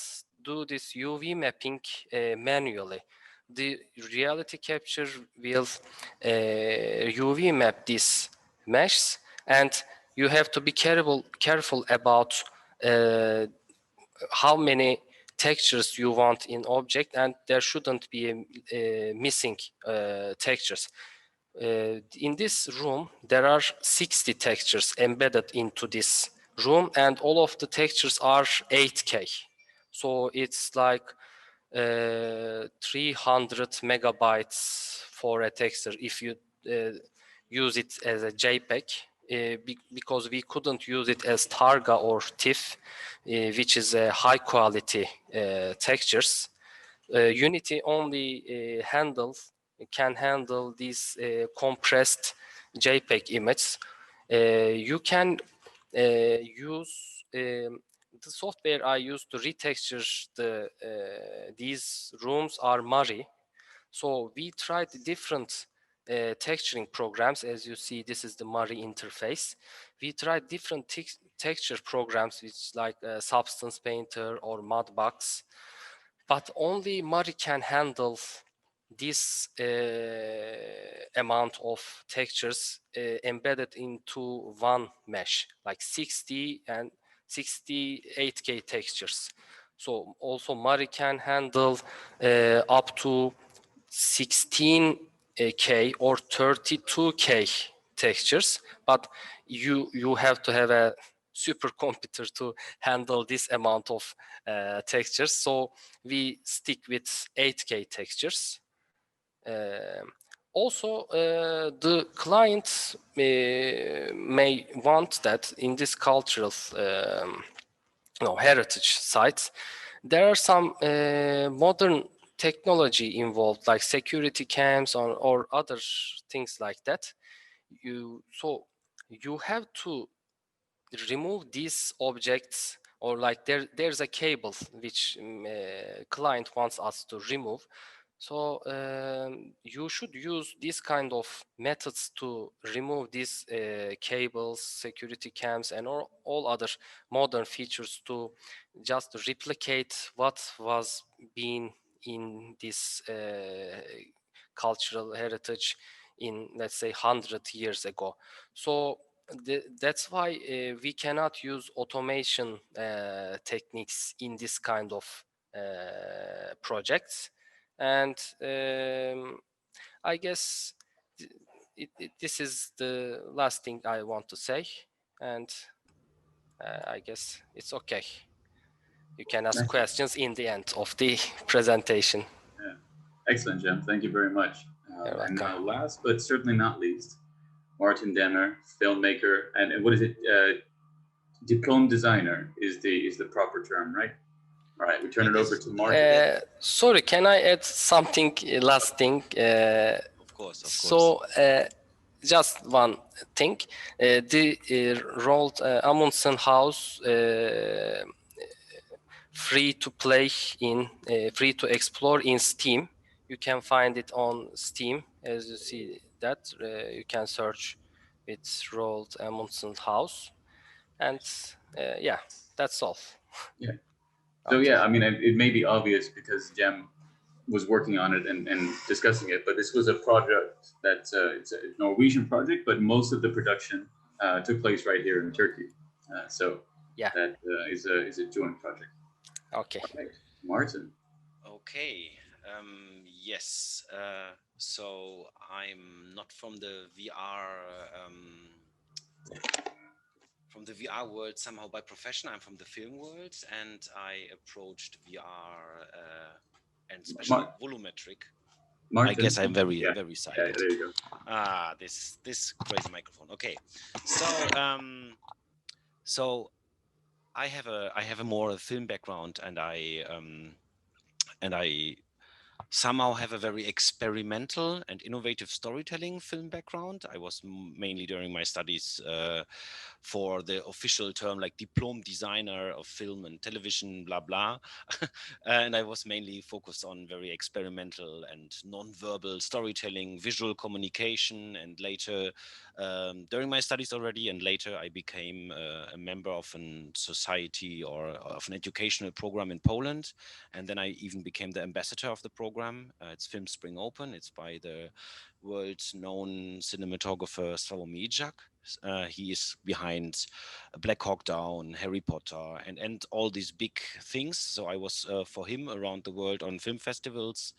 do this UV mapping manually. The reality capture will UV map these meshes, and you have to be careful about how many textures you want in object, and there shouldn't be missing textures. In this room, there are 60 textures embedded into this room, and all of the textures are 8K. So it's like 300 megabytes for a texture if you use it as a JPEG, because we couldn't use it as Targa or TIFF, which is a high quality textures. Unity only can handle these compressed JPEG images. You can use the software I use to retexture these rooms are Mari. So we tried different texturing programs. As you see, this is the Mari interface. We tried different texture programs, which like Substance Painter or Mudbox, but only Mari can handle this amount of textures embedded into one mesh, like 60 and 68K textures. So also Mari can handle up to 16K or 32K textures, but you have to have a supercomputer to handle this amount of textures. So we stick with 8K textures. Also, the clients may want that in this cultural heritage sites, there are some modern technology involved, like security cams or other things like that. So you have to remove these objects, or like there's a cable which client wants us to remove. So you should use this kind of methods to remove these cables, security cams, and all other modern features to just replicate what was being in this cultural heritage in, let's say, 100 years ago. So That's why we cannot use automation techniques in this kind of projects. And I guess this is the last thing I want to say. And I guess it's okay. You can ask questions in the end of the presentation. Yeah. Excellent, Cem. Thank you very much. You're And welcome. last but certainly not least, Martn Demmer, filmmaker, and what is it? Diplom Designer is the proper term, right? All right, we turn it over to Martn. Sorry, can I add something? Last thing. Of course. So, just one thing. The Roald Amundsen house free to play in, free to explore in Steam. You can find it on Steam. As you see that, you can search with Roald Amundsen house, and yeah, that's all. Yeah. So yeah, I mean, it may be obvious because Cem was working on it and discussing it, but this was a project that's it's a Norwegian project, but most of the production took place right here in Turkey. So yeah, that is a joint project. Okay. Right. Martn. Okay. Yes. So I'm not from the VR world somehow by profession. I'm from the film world, and I approached VR and especially volumetric. Martn. I guess I'm very very silent. Yeah, there you go. This crazy microphone. Okay. So so I have a more film background, and I somehow have a very experimental and innovative storytelling film background. I was mainly during my studies for the official term like Diplom Designer of film and television, blah, blah. And I was mainly focused on very experimental and non-verbal storytelling, visual communication, and later, during my studies already, and later I became a member of a society or of an educational program in Poland. And then I even became the ambassador of the program. It's FilmSpringOpen. It's by the world's known cinematographer Sławomir Zizek. He is behind Black Hawk Down, Harry Potter, and all these big things. So I was for him around the world on film festivals,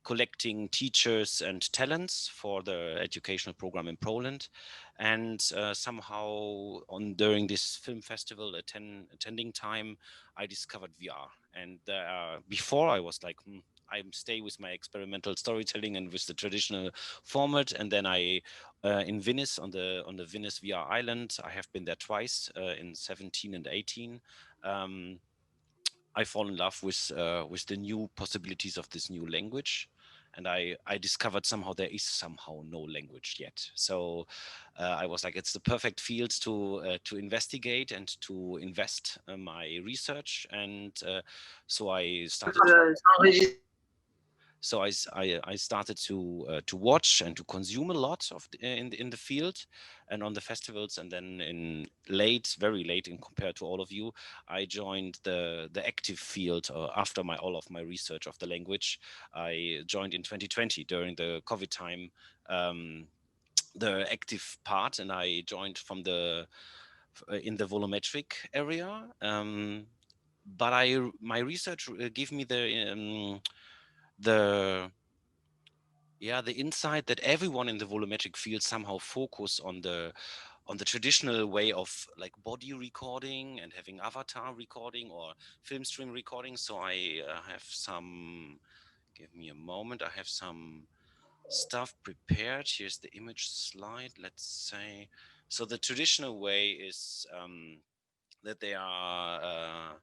collecting teachers and talents for the educational program in Poland. And somehow during this film festival attending time, I discovered VR. And before I was like, I stay with my experimental storytelling and with the traditional format. And then I, in Venice, on the Venice VR island, I have been there twice in 17 and 18. I fall in love with the new possibilities of this new language. And I discovered somehow there is somehow no language yet. So I was like, it's the perfect field to investigate and to invest my research. And so I started. So I started to watch and to consume a lot of in the field and on the festivals, and then very late in compared to all of you, I joined the active field after all of my research of the language. I joined in 2020 during the COVID time, the active part, and I joined from in the volumetric area. But my research gave me the insight that everyone in the volumetric field somehow focus on the traditional way of like body recording and having avatar recording or film stream recording. So I have some, give me a moment, I have some stuff prepared. Here's the image slide, let's say. So the traditional way is that they are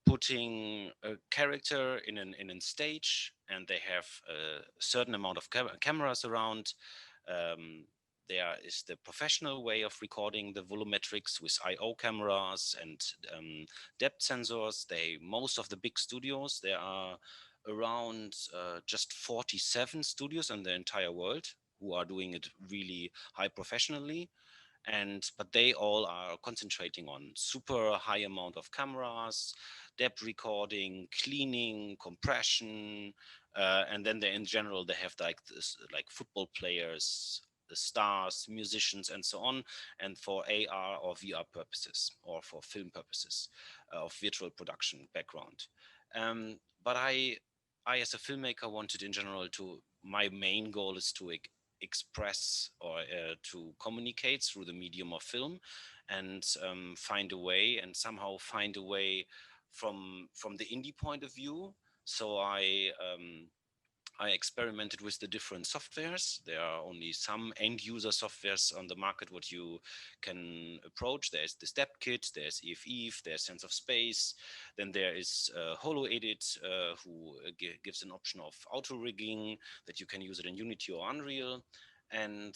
putting a character in a stage, and they have a certain amount of cameras around. There is the professional way of recording the volumetrics with I/O cameras and depth sensors. Most of the big studios, there are around just 47 studios in the entire world who are doing it really high professionally. But they all are concentrating on super high amount of cameras, depth recording, cleaning, compression, and then in general they have like football players the stars, musicians, and so on, and for AR or VR purposes, or for film purposes of virtual production background. But I as a filmmaker wanted in general my main goal is to express or to communicate through the medium of film, and find a way from the indie point of view. So I experimented with the different softwares. There are only some end user softwares on the market what you can approach. There's the Step Kit, there's EFEVE, there's Sense of Space. Then there is HoloEdit, who gives an option of auto rigging that you can use it in Unity or Unreal. And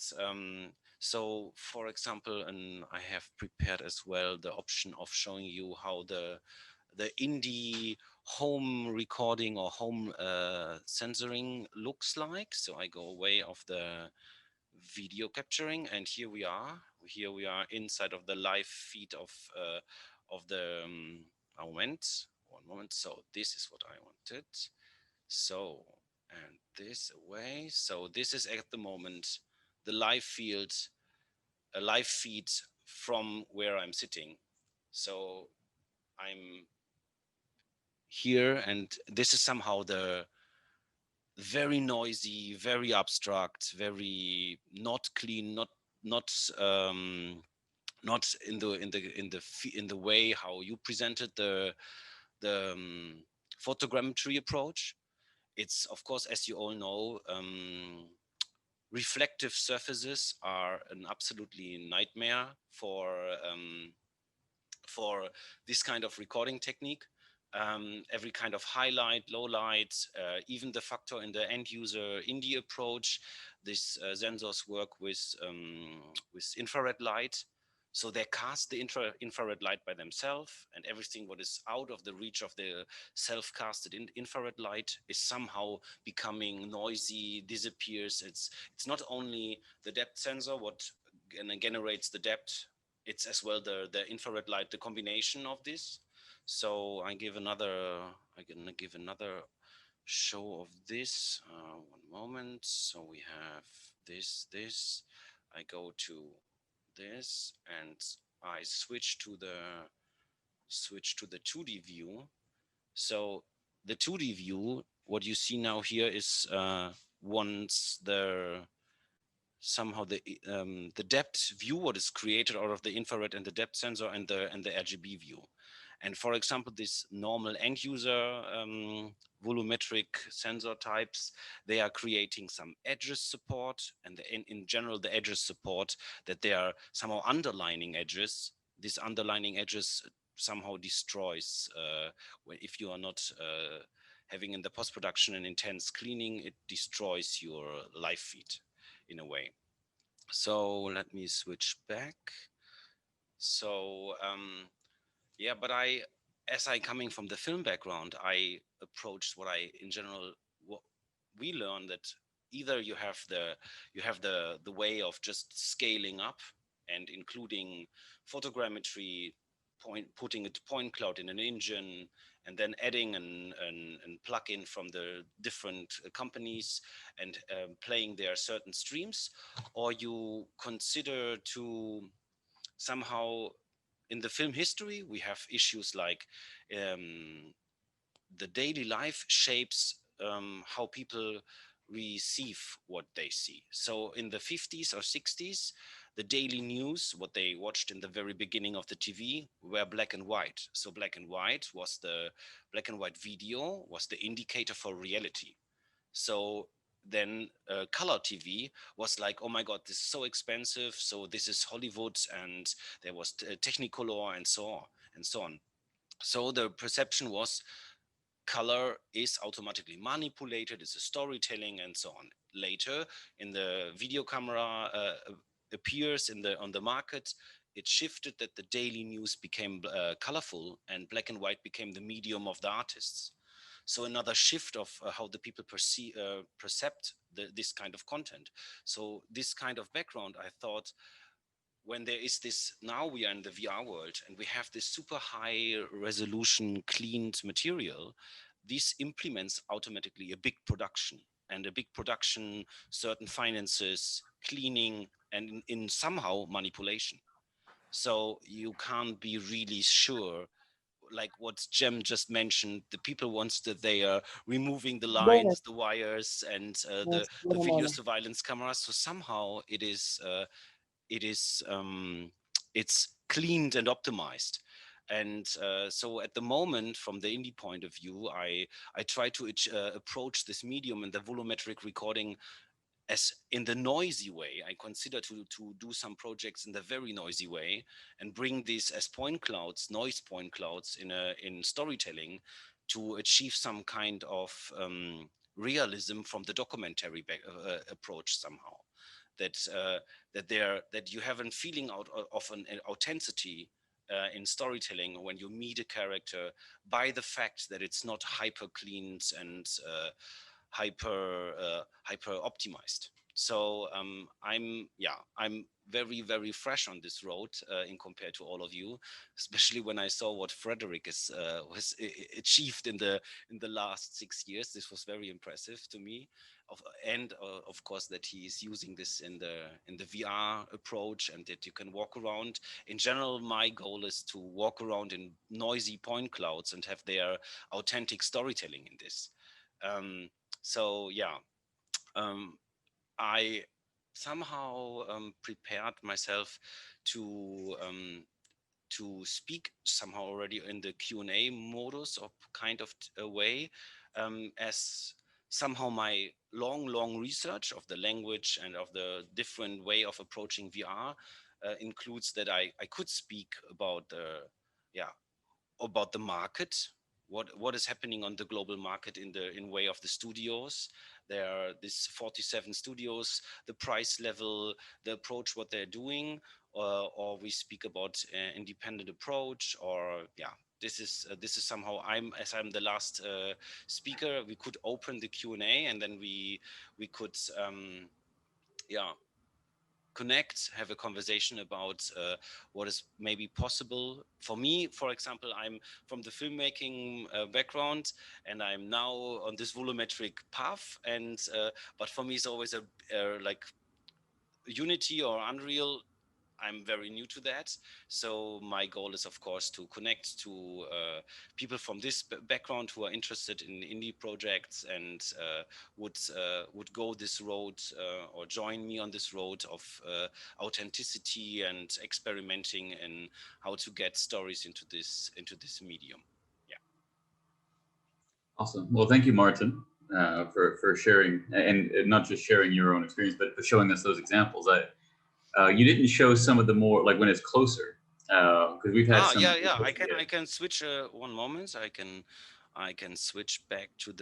so, for example, and I have prepared as well the option of showing you how the indie home recording or home censoring looks like. So I go away of the video capturing, and here we are inside of the live feed of the moment. One moment. So this is what I wanted. So, and this away. So this is at the moment the live feed from where I'm sitting. So I'm here, and this is somehow the very noisy, very abstract, very not clean, not in the way how you presented the photogrammetry approach. It's, of course, as you all know, reflective surfaces are an absolutely nightmare for this kind of recording technique. Every kind of highlight, low light, even the factor in the end user indie approach. These sensors work with infrared light. So they cast the infrared light by themselves, and everything what is out of the reach of the self-casted infrared light is somehow becoming noisy, disappears. It's not only the depth sensor what generates the depth, it's as well the infrared light, the combination of this. So I'm gonna give another show of this. One moment. So we have this. I go to this, and I switch to the 2D view. So the 2D view, what you see now here is once somehow the depth view what is created out of the infrared and the depth sensor and the RGB view. And for example, this normal end user volumetric sensor types, they are creating some edges support, and in general the edges support that they are somehow underlining edges. This underlining edges somehow destroys if you are not having in the post-production an intense cleaning, it destroys your live feed in a way. So let me switch back. So yeah, but as I coming from the film background, I approached what we learned that either you have the way of just scaling up and including photogrammetry, putting a point cloud in an engine, and then adding an plugin from the different companies and playing their certain streams, or you consider to somehow in the film history, we have issues like the daily life shapes how people receive what they see. So in the 50s or 60s, the daily news, what they watched in the very beginning of the TV, were black and white. So black and white video was the indicator for reality. So then color TV was like, oh my God, this is so expensive. So this is Hollywood, and there was Technicolor and so on. So the perception was color is automatically manipulated, it's a storytelling and so on. Later, in the video camera appears on the market, it shifted that the daily news became colorful and black and white became the medium of the artists. So another shift of how the people percept this kind of content. So this kind of background, I thought, when there is this, now we are in the VR world and we have this super high resolution cleaned material, this implements automatically a big production. and a big production, certain finances, cleaning, and in somehow manipulation. So you can't be really sure, like what Cem just mentioned, the people once that they are removing the lines, the wires, and the video surveillance cameras. So somehow it's cleaned and optimized. And so at the moment, from the indie point of view, I try to approach this medium and the volumetric recording as in the noisy way. I consider to do some projects in the very noisy way and bring these as point clouds, noise point clouds in storytelling to achieve some kind of realism from the documentary approach somehow. That you have a feeling of an authenticity in storytelling when you meet a character by the fact that it's not hyper cleaned and hyper optimized. So I'm very, very fresh on this road in compared to all of you, especially when I saw what Frederick has achieved in the last 6 years. This was very impressive to me. And of course that he is using this in the VR approach, and that you can walk around. In general, my goal is to walk around in noisy point clouds and have their authentic storytelling in this. So yeah, I somehow prepared myself to speak somehow already in the Q&A modus of kind of a way, as somehow my long research of the language and of the different way of approaching VR includes that I could speak about the market, what is happening on the global market in way of the studios. There are these 47 studios, the price level, the approach, what they're doing, or we speak about independent approach, or this is somehow as I'm the last speaker, we could open the Q&A, and then we could connect, have a conversation about what is maybe possible. For me, for example, I'm from the filmmaking background, and I'm now on this volumetric path. And but for me, it's always like Unity or Unreal. I'm very new to that. So my goal is, of course, to connect to people from this background who are interested in indie projects and would go this road or join me on this road of authenticity and experimenting in how to get stories into this medium. Yeah. Awesome. Well, thank you, Martin, for sharing, and not just sharing your own experience, but for showing us those examples. You didn't show some of the more, like when it's closer, because we've had some. I can switch one moment. I can switch back to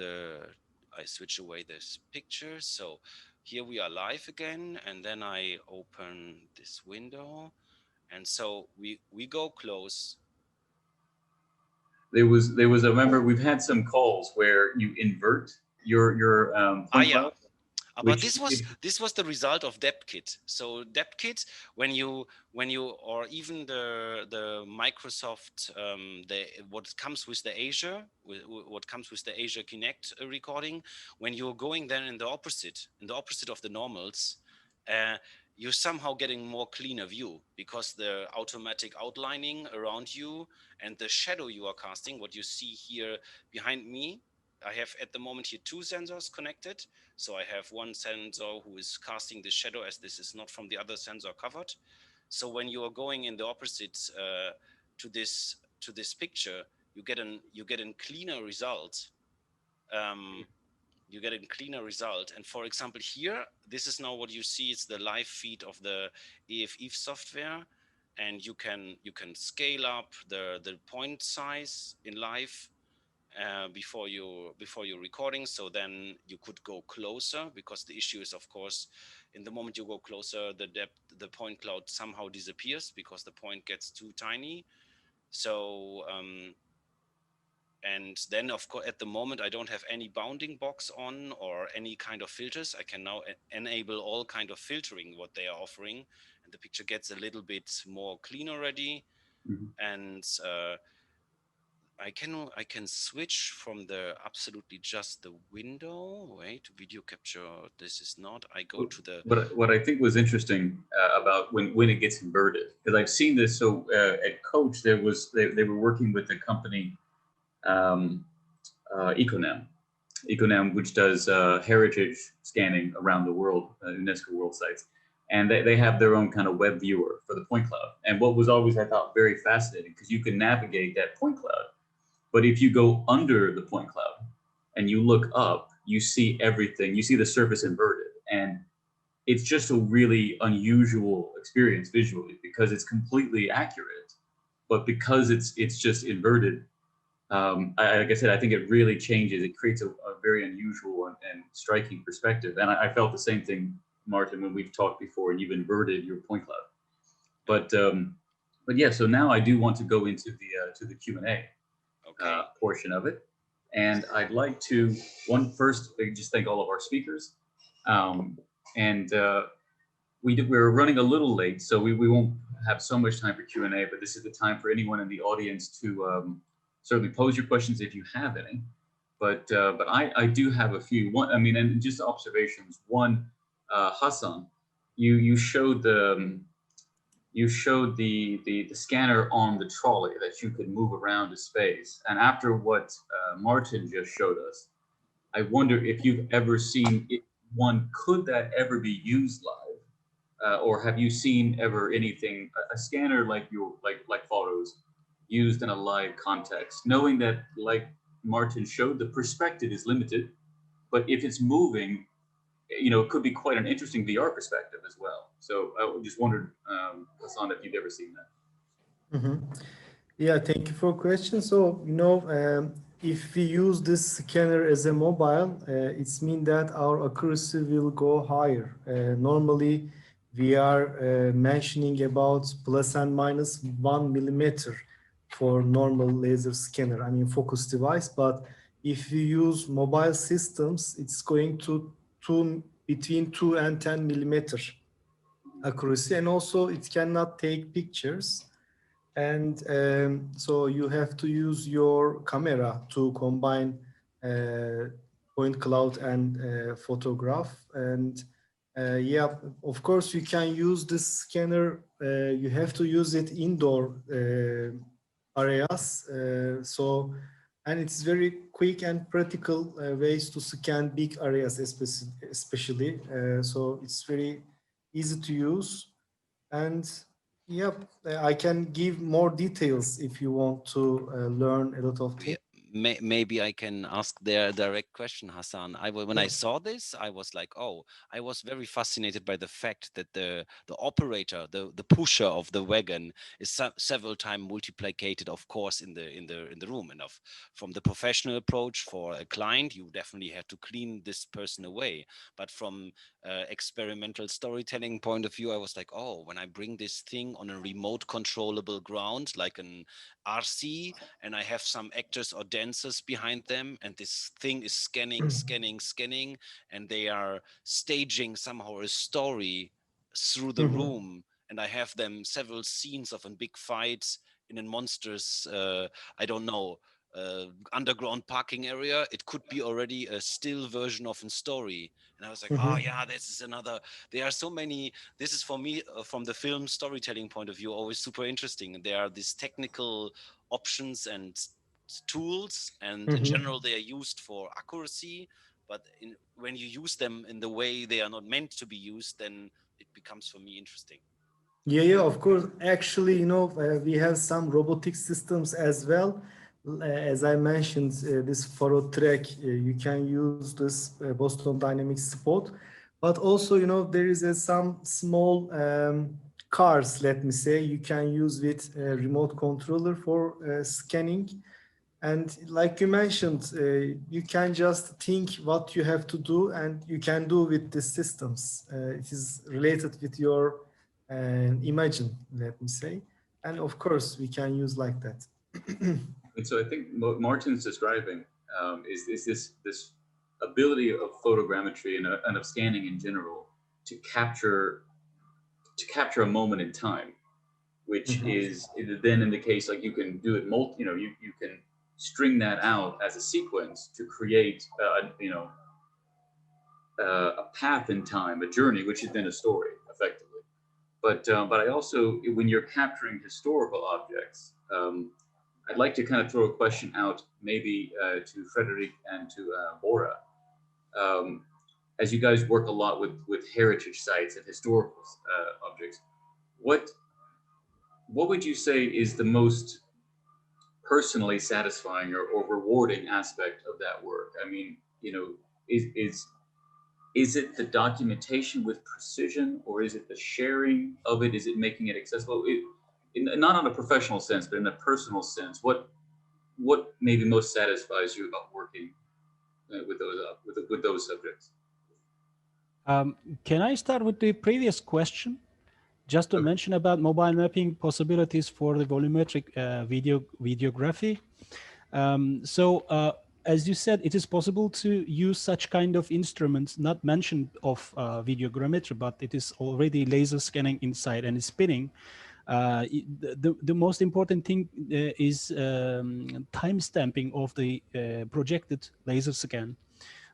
I switch away this picture. So here we are live again, and then I open this window, and so we go close. There was remember, we've had some calls where you invert your point cloud. But this was the result of DebtKit. So DebtKit, when you or even the Microsoft, what comes with the Azure, what comes with the Azure Kinect recording, when you're going then in the opposite of the normals, you're somehow getting more cleaner view, because the automatic outlining around you and the shadow you are casting, what you see here behind me. I have at the moment here 2 sensors connected. So I have one sensor who is casting the shadow, as this is not from the other sensor covered. So when you are going in the opposite to this picture, you get a cleaner result. You get a cleaner result. And for example, here, this is now what you see. It's the live feed of the EFE software, and you can scale up the point size in live. Before you're recording, so then you could go closer, because the issue is, of course, in the moment you go closer, the point cloud somehow disappears because the point gets too tiny. So and then, of course, at the moment I don't have any bounding box on or any kind of filters. I can now enable all kind of filtering what they are offering, and the picture gets a little bit more clean already. Mm-hmm. And I can switch from the absolutely just the window. Wait, video capture. This is not. I go to the. But what I think was interesting about when it gets inverted, because I've seen this. So at Coach, they were working with the company Econam, which does heritage scanning around the world, UNESCO World Sites. And they have their own kind of web viewer for the point cloud. And what was always, I thought, very fascinating, because you can navigate that point cloud. But if you go under the point cloud and you look up, you see everything. You see the surface inverted. And it's just a really unusual experience visually, because it's completely accurate. But because it's just inverted, like I said, I think it really changes. It creates a very unusual and striking perspective. And I felt the same thing, Martin, when we've talked before and you've inverted your point cloud. But yeah, so now I do want to go into the Q&A portion of it. And I'd like to first just thank all of our speakers. We're running a little late, so we won't have so much time for Q&A, but this is the time for anyone in the audience to certainly pose your questions if you have any. But I do have a few. And just observations. One, Hassan, you showed the scanner on the trolley that you could move around the space. And after what Martin just showed us, I wonder if you've ever seen it. One, could that ever be used live, or have you seen ever anything, a scanner like FARO's, used in a live context, knowing that, like Martin showed, the perspective is limited, but if it's moving, it could be quite an interesting VR perspective as well. So I just wondered, Hassan, if you've ever seen that. Mm-hmm. Yeah, thank you for the question. So, if we use this scanner as a mobile, it's mean that our accuracy will go higher. Normally, we are mentioning about plus and minus 1 millimeter for normal laser scanner, focus device. But if you use mobile systems, it's going to between 2 and 10 millimeter accuracy. And also it cannot take pictures. And so you have to use your camera to combine point cloud and photograph. And yeah, of course you can use this scanner. You have to use it indoor areas. And it's very quick and practical ways to scan big areas, especially. So it's very easy to use. And yep, I can give more details if you want to learn a lot of things. Maybe I can ask their direct question, Hassan. When I saw this, I was like, oh, I was very fascinated by the fact that the operator, the pusher of the wagon, is several times multiplicated, of course, in the room. And from the professional approach for a client, you definitely have to clean this person away. But from experimental storytelling point of view, I was like, oh, when I bring this thing on a remote controllable ground, like an RC, and I have some actors or dancers behind them, and this thing is scanning, and they are staging somehow a story through the room, and I have them several scenes of a big fight in a monstrous, I don't know, underground parking area. It could be already a still version of a story. And I was like, oh yeah, this is another, there are so many, this is for me, from the film storytelling point of view, always super interesting. And there are these technical options and tools, and in general, they are used for accuracy. But when you use them in the way they are not meant to be used, then it becomes for me interesting. Yeah, of course. Actually, we have some robotic systems as well. As I mentioned, this FARO Trek, you can use this Boston Dynamics spot. But also, there is some small cars, let me say, you can use with a remote controller for scanning. And like you mentioned, you can just think what you have to do, and you can do with the systems. It is related with your imagine, let me say. And of course, we can use like that. And so I think what Martin's describing is this ability of photogrammetry and of scanning in general to capture a moment in time, which is then in the case, like you can do it you can string that out as a sequence to create, a path in time, a journey, which is then a story, effectively. But I also, when you're capturing historical objects, I'd like to kind of throw a question out, maybe to Frederick and to Bora. As you guys work a lot with heritage sites and historical objects, what would you say is the most personally satisfying or rewarding aspect of that work? I mean, is it the documentation with precision, or is it the sharing of it? Is it making it accessible? Not on a professional sense, but in a personal sense, what maybe most satisfies you about working with those subjects? Can I start with the previous question? Just to mention about mobile mapping possibilities for the volumetric videography. As you said, it is possible to use such kind of instruments, not mentioned of videogrammetry, but it is already laser scanning inside and spinning. The most important thing is time stamping of the projected laser scan.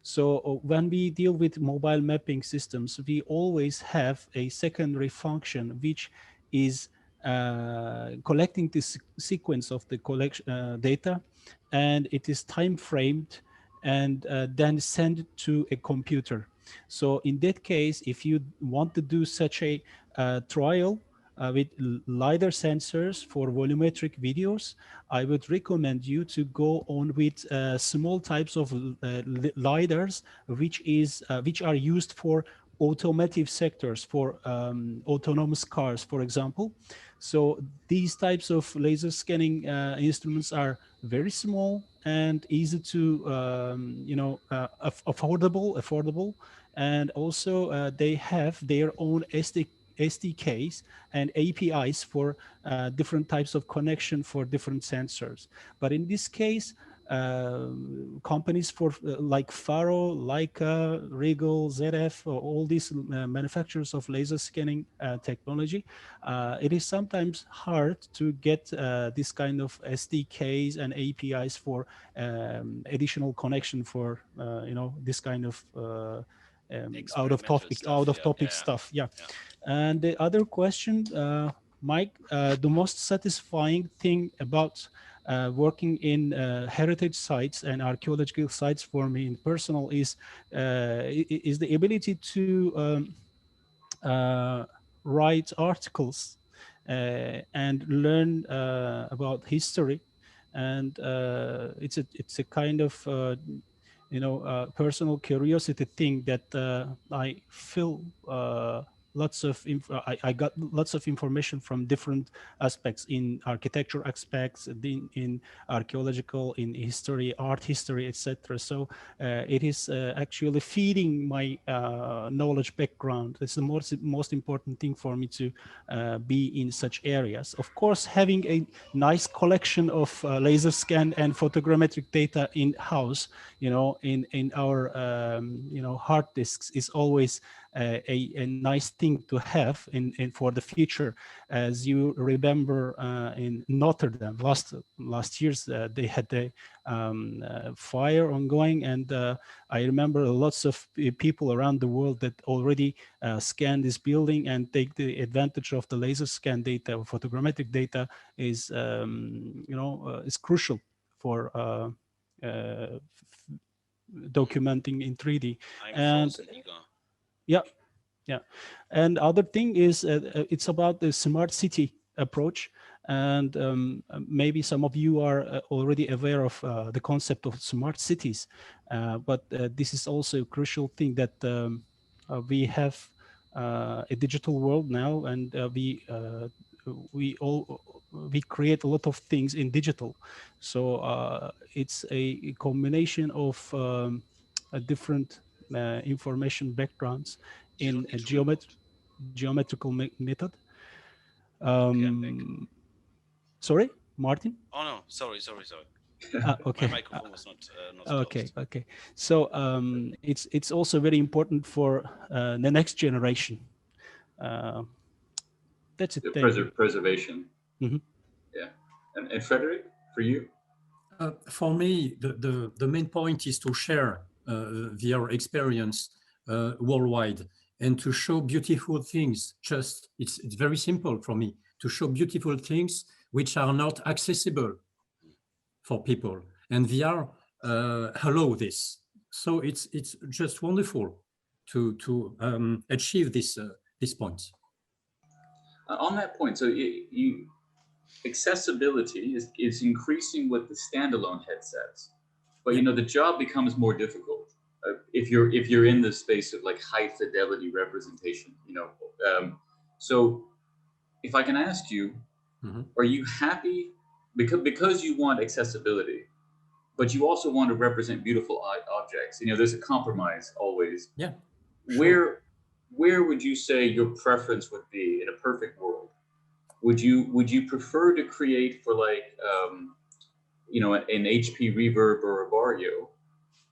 So when we deal with mobile mapping systems, we always have a secondary function, which is collecting this sequence of the collection data, and it is time framed and then sent to a computer. So in that case, if you want to do such a trial with LiDAR sensors for volumetric videos, I would recommend you to go on with small types of LiDARs, which are used for automotive sectors, for autonomous cars, for example. So these types of laser scanning instruments are very small and easy to, affordable, and also they have their own SDKs and APIs for different types of connection for different sensors. But in this case, companies like FARO, Leica, Regal, ZF, all these manufacturers of laser scanning technology, it is sometimes hard to get this kind of SDKs and APIs for additional connection for this kind of out of topic stuff. Yeah. And the other question, Mike, the most satisfying thing about working in heritage sites and archaeological sites for me in personal is the ability to write articles and learn about history, and it's a kind of personal curiosity thing that I feel I got lots of information from different aspects, in architecture aspects, in archaeological, in history, art history, etc. So it is actually feeding my knowledge background. It's the most important thing for me to be in such areas. Of course, having a nice collection of laser scan and photogrammetric data in house, in our hard disks is always a nice thing to have in for the future. As you remember, in Notre Dame last year's they had a fire ongoing, and I remember lots of people around the world that already scan this building and take the advantage of the laser scan data or photogrammetric data is is crucial for documenting in 3D. And yeah, and other thing is it's about the smart city approach, and maybe some of you are already aware of the concept of smart cities, but this is also a crucial thing that we have a digital world now, and we create a lot of things in digital. So it's a combination of different information backgrounds in a geometrical method. Sorry, Martin? Oh no, sorry. Okay. My microphone was not okay. So it's also very important for the next generation. That's it. Preservation. Mm-hmm. Yeah. And Frederick, for you? For me, the main point is to share VR experience worldwide and to show beautiful things. Just it's very simple for me to show beautiful things which are not accessible for people, and VR allow this. So it's just wonderful to achieve this point. On that point, so accessibility is increasing with the standalone headsets, but you know the job becomes more difficult if you're in the space of like high fidelity representation. You know, so if I can ask you, are you happy because you want accessibility, but you also want to represent beautiful objects? You know, there's a compromise always. Yeah. Sure. Where would you say your preference would be in a perfect world? Would you prefer to create for like you know, an HP Reverb or a Vario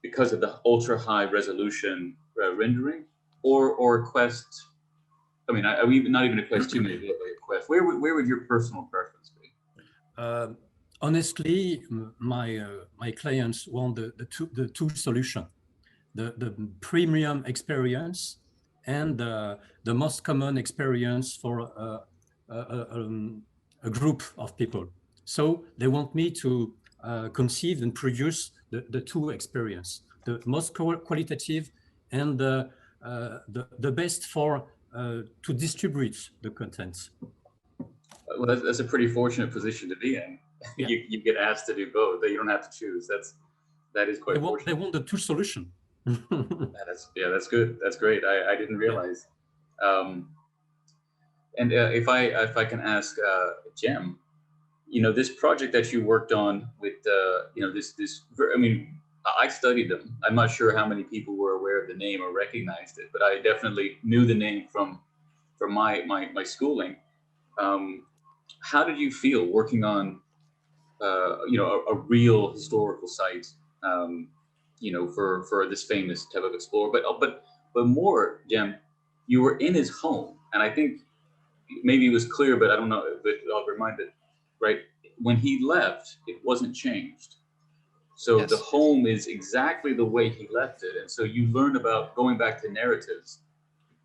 because of the ultra high resolution rendering, or a Quest? I mean, not even a Quest 2, maybe like a Quest. Where would your personal preference be? Honestly, my clients want the two solution, the premium experience and the most common experience for a group of people. So they want me to conceive and produce the two experience, the most qualitative and the best for to distribute the content. Well, that's a pretty fortunate position to be in. Yeah. You get asked to do both. You don't have to choose. That is quite fortunate. They want the two solution. That's good. That's great. I didn't realize. And if I can ask Cem, you know, this project that you worked on with you know, this I mean, I studied them. I'm not sure how many people were aware of the name or recognized it, but I definitely knew the name from my schooling. How did you feel working on you know, a real historical site, you know, for this famous type of explorer? But more, Cem, you were in his home, and I think maybe it was clear, but I don't know. But I'll remind it, right? When he left, it wasn't changed. So Yes. the home is exactly the way he left it, and so you learn about going back to narratives.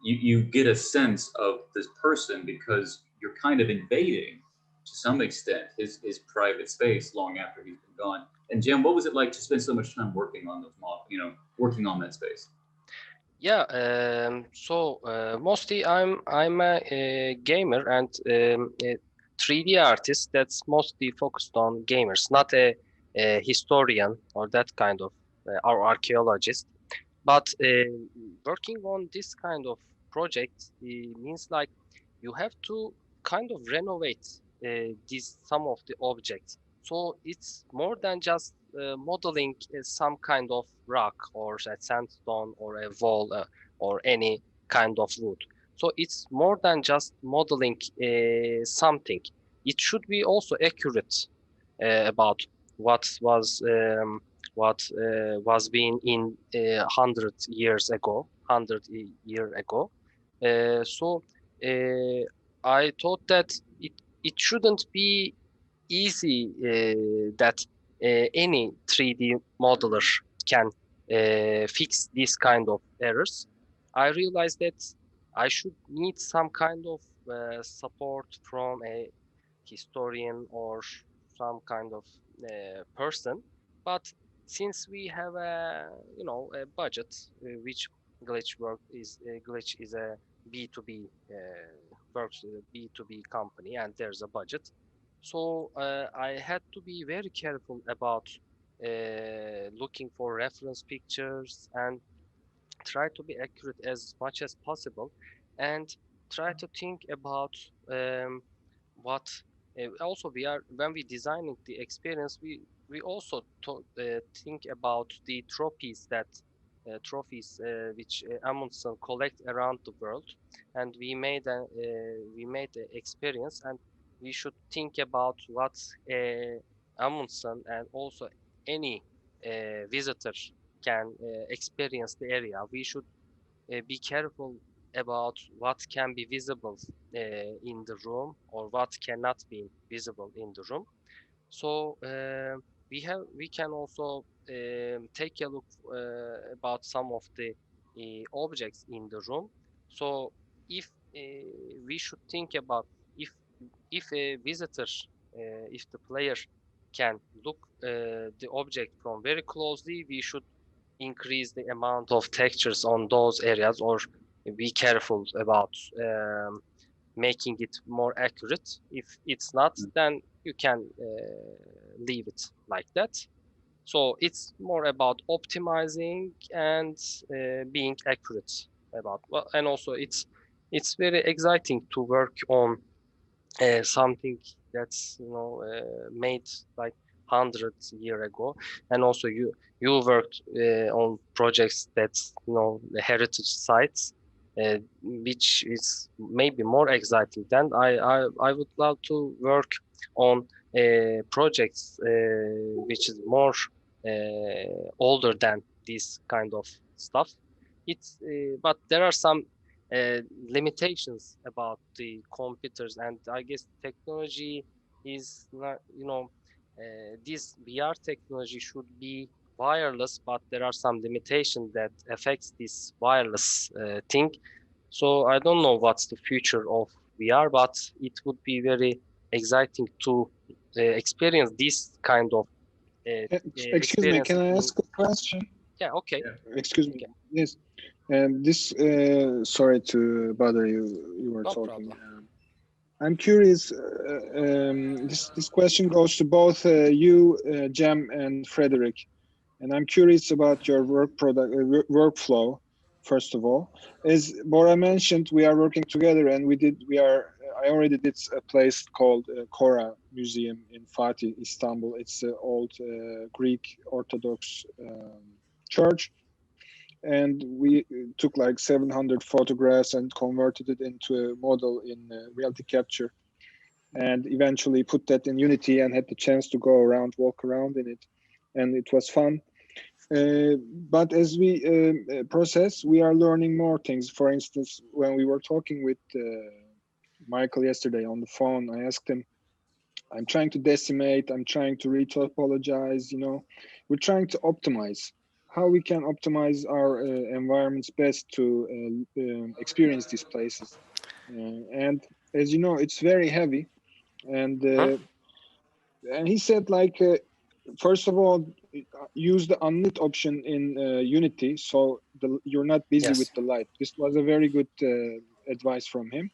You get a sense of this person because you're kind of invading, to some extent, his private space long after he's been gone. And Cem, what was it like to spend so much time working on those models? You know, working on that space. Yeah, so mostly I'm a gamer and a 3D artist that's mostly focused on gamers, not a historian or that kind of or archaeologist. But working on this kind of project means like you have to kind of renovate some of the objects. So it's more than just modeling some kind of rock or a sandstone or a wall or any kind of wood. So it's more than just modeling something. It should be also accurate about what was being in 100 years ago. So I thought that it shouldn't be easy that any 3D modeler can fix this kind of errors. I realized that I should need some kind of support from a historian or some kind of person. But since we have a a budget, which Glitch is a B2B works B2B company, and there's a budget. So I had to be very careful about looking for reference pictures and try to be accurate as much as possible, and try to think about what also we are when we designing the experience, we also think about the trophies which Amundsen collect around the world, and we made an experience, and we should think about what Amundsen and also any visitor can experience the area. We should be careful about what can be visible in the room or what cannot be visible in the room. So we can also take a look about some of the objects in the room. So if we should think about if a visitor, if the player can look the object from very closely, we should increase the amount of textures on those areas, or be careful about making it more accurate. If it's not, then you can leave it like that. So it's more about optimizing and being accurate about. Well, and also it's very exciting to work on something that's made like 100 years ago, and also you worked on projects that's the heritage sites, which is maybe more exciting. Than I would love to work on projects which is more older than this kind of stuff. It's but there are some limitations about the computers, and I guess technology is not, this VR technology should be wireless, but there are some limitations that affects this wireless thing. So I don't know what's the future of VR, but it would be very exciting to experience this kind of Excuse me, experience can I in, ask a question? yeah, okay. Excuse me. Okay. Yes. This, sorry to bother you. You were No talking. problem. I'm curious. This question goes to both you, Cem, and Frederick. And I'm curious about your workflow. First of all, as Bora mentioned, we are working together, and I already did a place called Kora Museum in Fatih, Istanbul. It's an old Greek Orthodox church, and we took like 700 photographs and converted it into a model in reality capture, and eventually put that in Unity and had the chance to walk around in it, and it was fun. But as we process, we are learning more things. For instance, when we were talking with Michael yesterday on the phone, I asked him, I'm trying to decimate, I'm trying to retopologize, we're trying to optimize. How we can optimize our environments best to experience these places. And as you know, it's very heavy. And he said, like, first of all, use the unlit option in Unity, so you're not busy with the light. This was a very good advice from him.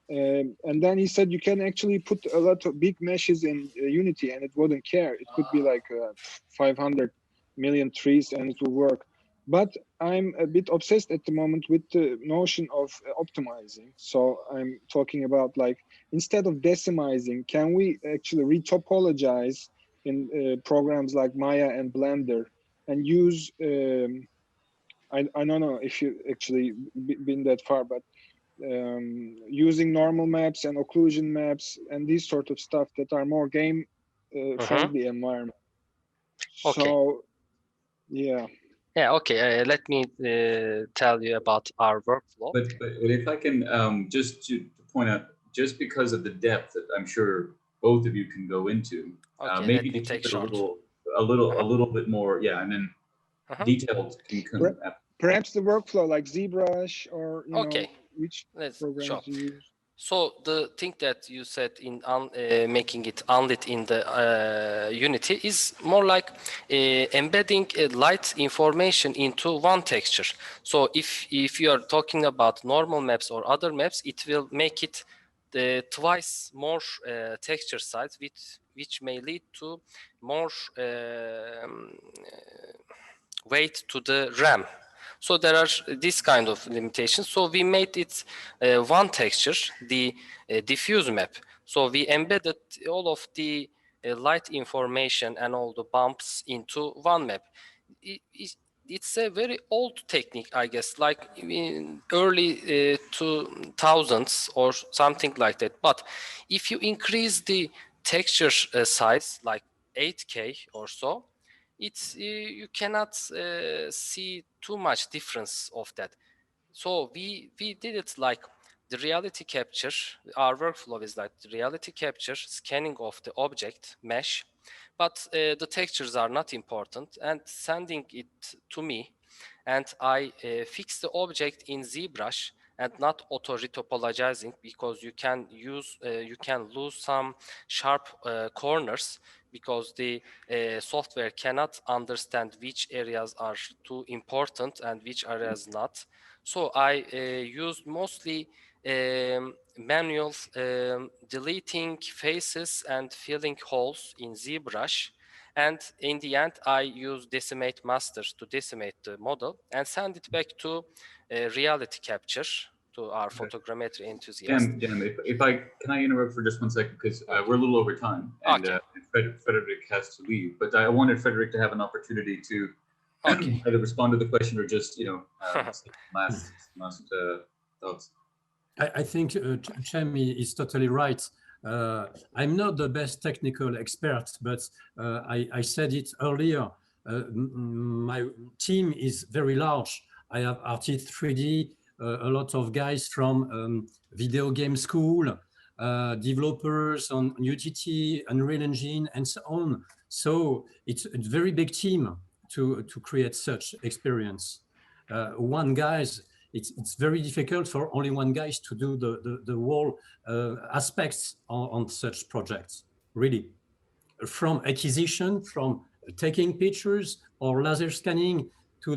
And then he said you can actually put a lot of big meshes in Unity and it wouldn't care. It could be like 500 million trees and it will work. But I'm a bit obsessed at the moment with the notion of optimizing. So I'm talking about, like, instead of decimizing, can we actually retopologize in programs like Maya and Blender and use, I don't know if you actually been that far, but using normal maps and occlusion maps and these sort of stuff that are more game friendly environment. Okay. So, yeah. Yeah, okay. Let me tell you about our workflow. But if I can just to point out, just because of the depth that I'm sure both of you can go into, maybe to keep it a little bit more, and then detailed can come. Perhaps the workflow, like ZBrush, or which programs you use. So the thing that you said in making it unlit in the Unity is more like embedding light information into one texture. So if you are talking about normal maps or other maps, it will make it twice more texture size, which may lead to more weight to the RAM. So there are this kind of limitations. So we made it one texture, the diffuse map. So we embedded all of the light information and all the bumps into one map. It's a very old technique, I guess, like in early 2000s or something like that. But if you increase the texture size, like 8K or so, it's you cannot see too much difference of that. So we did it like the reality capture. Our workflow is like the reality capture, scanning of the object mesh, but the textures are not important, and sending it to me, and I fix the object in ZBrush and not auto retopologizing, because you can lose some sharp corners, because the software cannot understand which areas are too important and which areas not. So I use mostly manual deleting faces and filling holes in ZBrush. And in the end, I use decimate masters to decimate the model and send it back to reality capture to our photogrammetry enthusiasts. Jim, if I can I interrupt for just 1 second, because we're a little over time, and Frederick has to leave. But I wanted Frederick to have an opportunity to either respond to the question or just last thoughts. I think Cem is totally right. I'm not the best technical expert, but I said it earlier. My team is very large. I have artist 3D, a lot of guys from video game school, developers on UTT, Unreal Engine, and so on. So it's a very big team to create such experience. One guy's, it's very difficult for only one guy to do the whole aspects on such projects, really. From acquisition, from taking pictures or laser scanning to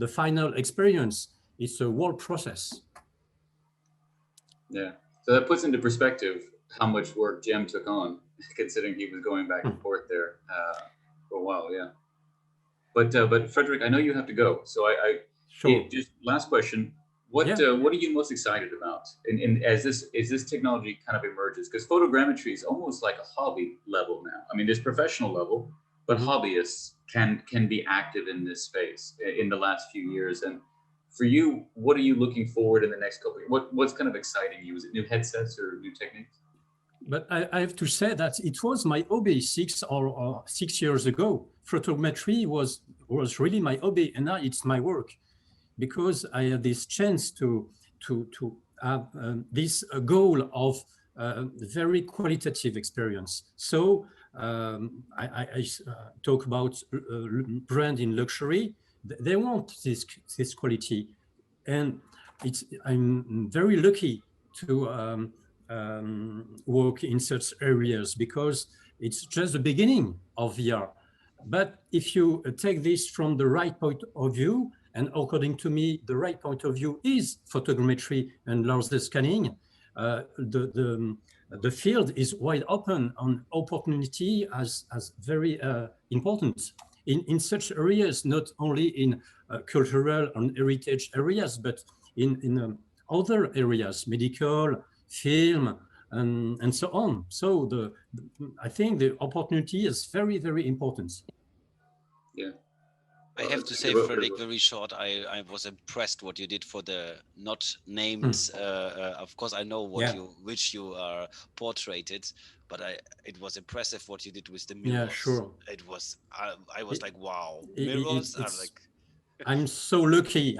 the final experience, it's a whole process. Yeah, so that puts into perspective how much work Cem took on, considering he was going back and forth there for a while, yeah. But Frederick, I know you have to go, so Sure. Just last question: what are you most excited about? And as this technology kind of emerges, because photogrammetry is almost like a hobby level now. I mean, there's professional level, but hobbyists can be active in this space in the last few years. And for you, what are you looking forward in the next couple of years? What's kind of exciting you? Is it new headsets or new techniques? But I have to say that it was my hobby 6 years ago. Photogrammetry was really my hobby, and now it's my work, because I had this chance to have this goal of very qualitative experience. So I talk about brand in luxury. They want this quality, and I'm very lucky to work in such areas, because it's just the beginning of VR. But if you take this from the right point of view, and according to me, the right point of view is photogrammetry and laser scanning, the field is wide open on opportunity as very important in such areas, not only in cultural and heritage areas, but in other areas, medical, film, and so on. So I think the opportunity is very, very important. Yeah. I have to say, Frederick, very short, I was impressed what you did for the not named, of course I know which you are portraited, but it was impressive what you did with the mirrors. Yeah, sure. It was, I was like, wow, mirrors are like... I'm so lucky.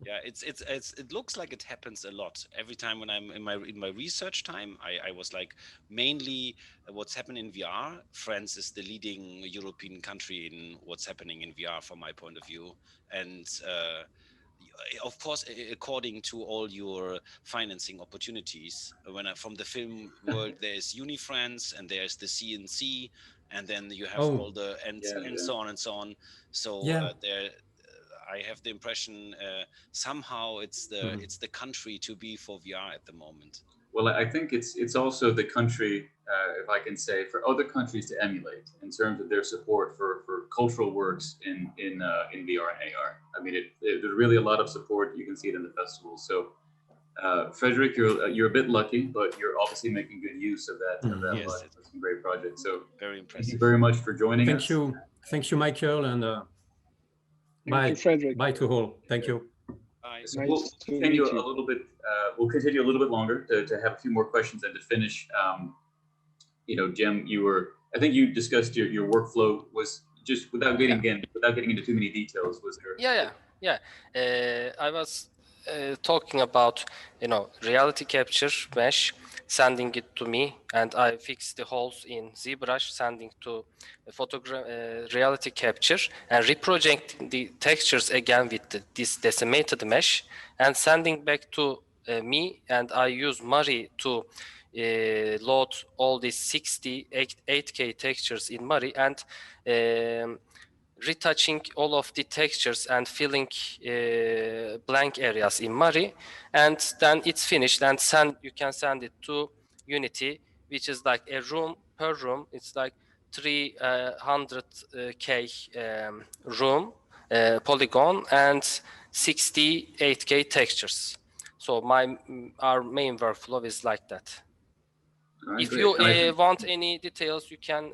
Yeah, it looks like it happens a lot. Every time when I'm in my research time, I was like, mainly what's happening in VR. France is the leading European country in what's happening in VR from my point of view. And of course, according to all your financing opportunities, from the film world, there's Unifrance and there's the CNC, and then you have all the and so on and so on. So there. I have the impression somehow it's the country to be for VR at the moment. Well, I think it's also the country, if I can say, for other countries to emulate in terms of their support for cultural works in VR and AR. I mean, there's really a lot of support. You can see it in the festivals. So, Frederick, you're a bit lucky, but you're obviously making good use of that. Yes, it's some great projects. So, very impressive. Thank you very much for joining us. Thank you, Michael, and Thank you, Frederick. Bye to all. Thank you. Bye. So we'll continue a little bit. We'll continue a little bit longer to have a few more questions and to finish. Cem, I think you discussed your workflow was just without getting into too many details. Was there? Yeah. I was talking about reality capture mesh sending it to me, and I fix the holes in ZBrush, sending to reality capture, and reprojecting the textures again with this decimated mesh, and sending back to me, and I use Mari to load all these 8K textures in Mari, and retouching all of the textures and filling blank areas in Mari, and then it's finished, and you can send it to Unity, which is like a room per room. It's like 300K room polygon and 68K textures. So our main workflow is like that. Right, if great. you want any details, you can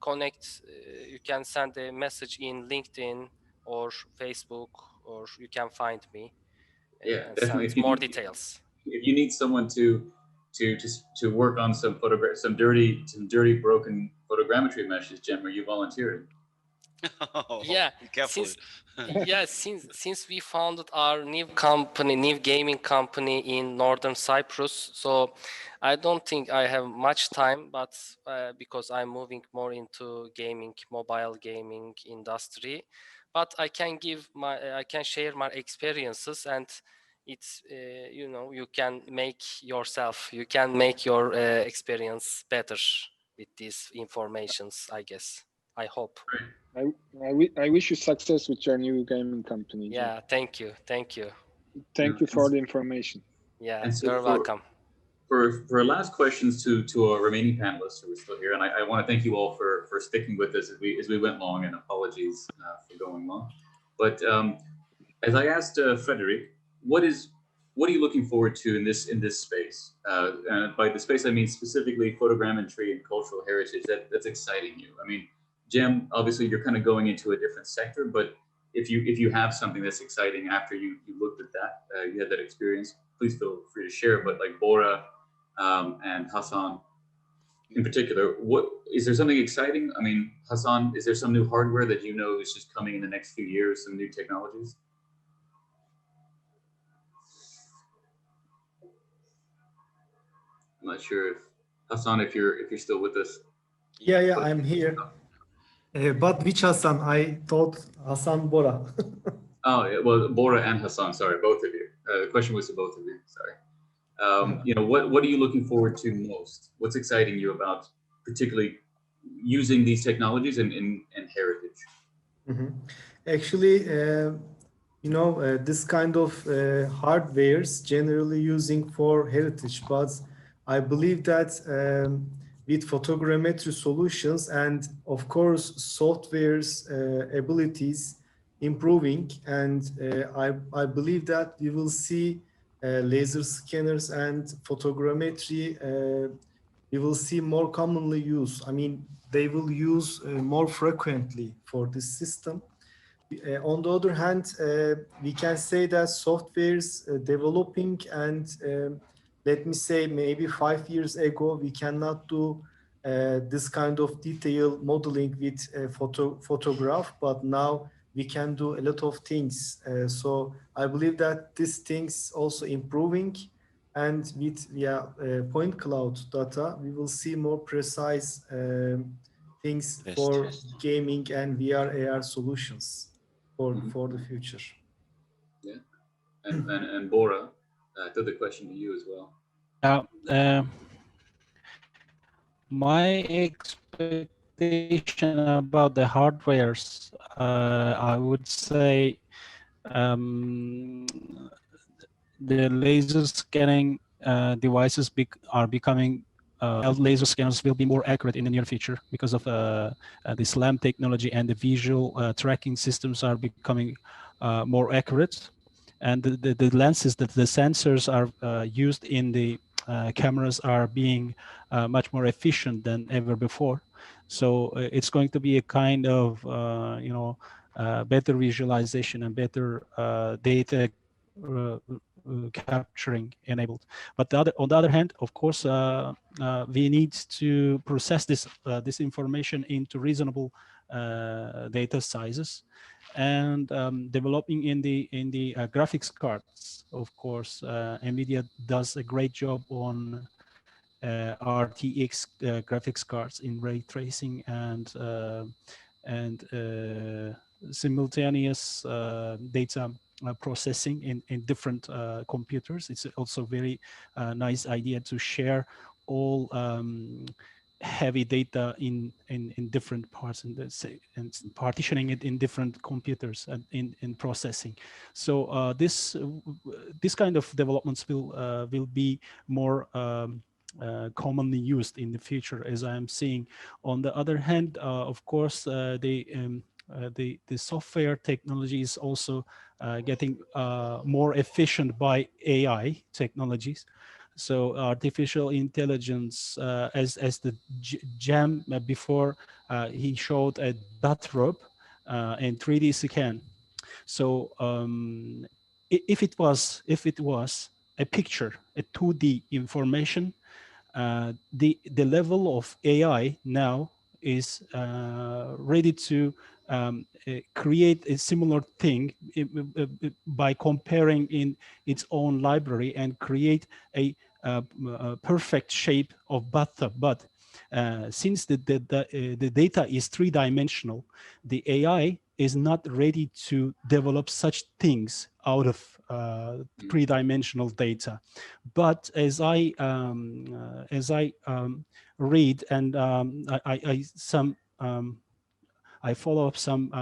connect, you can send a message in LinkedIn or Facebook, or you can find me Yeah, and definitely. send more details. If you need someone to work on some dirty broken photogrammetry meshes, Cem, are you volunteering? Oh, Yeah, be careful. since we founded our new gaming company in Northern Cyprus, so I don't think I have much time, but because I'm moving more into mobile gaming industry, but I can share my experiences, and it's you can make your experience better with these informations, I guess. I hope. I wish you success with your new gaming company. Yeah, thank you. Thank you for the information. Yeah, and so you're welcome. For our last questions to our remaining panelists who are still here, and I want to thank you all for sticking with us as we went long, and apologies for going long. But as I asked Frederick, what are you looking forward to in this space? And by the space, I mean specifically photogrammetry and cultural heritage. That's exciting you. I mean, Cem, obviously you're kind of going into a different sector, but if you have something that's exciting after you looked at that, you had that experience, please feel free to share. But like Bora and Hassan in particular, is there something exciting? I mean, Hassan, is there some new hardware that you know is just coming in the next few years, some new technologies? I'm not sure if Hassan, if you're still with us. Yeah, I'm here. But which Hassan? I thought Hassan Bora. Oh, yeah, well, Bora and Hassan, sorry, both of you. The question was to both of you, sorry. What are you looking forward to most? What's exciting you about particularly using these technologies in heritage? Mm-hmm. Actually, this kind of hardwares generally using for heritage, but I believe that with photogrammetry solutions and of course software's abilities improving, and I believe that we will see laser scanners and photogrammetry we will see more commonly used. I mean, they will use more frequently for this system. On the other hand, we can say that software's developing, and let me say maybe 5 years ago, we cannot do this kind of detailed modeling with photograph, but now we can do a lot of things. So I believe that these things also improving, and with point cloud data, we will see more precise things for gaming and VR AR solutions for the future. Yeah, and Bora, I threw the question to you as well. My expectation about the hardwares, I would say the laser scanning devices are becoming laser scanners will be more accurate in the near future because of the SLAM technology, and the visual tracking systems are becoming more accurate, and the lenses, that the sensors are used in the cameras are being much more efficient than ever before. So it's going to be a kind of better visualization and better data capturing enabled. But on the other hand, of course, we need to process this information into reasonable data sizes, and developing in the graphics cards. Of course, NVIDIA does a great job on RTX graphics cards in ray tracing and simultaneous data processing in different computers. It's also very nice idea to share all heavy data in different parts and partitioning it in different computers and in processing. So this kind of developments will be more commonly used in the future, as I am seeing. On the other hand, of course, the software technology is also getting more efficient by AI technologies. So artificial intelligence, as the Cem before, he showed a bathrobe in 3D scan. So if it was a picture, a 2D information, the level of AI now is ready to create a similar thing by comparing in its own library and create a perfect shape of bathtub. But since the data is three-dimensional, the AI is not ready to develop such things out of three-dimensional data. But as I read and I follow up some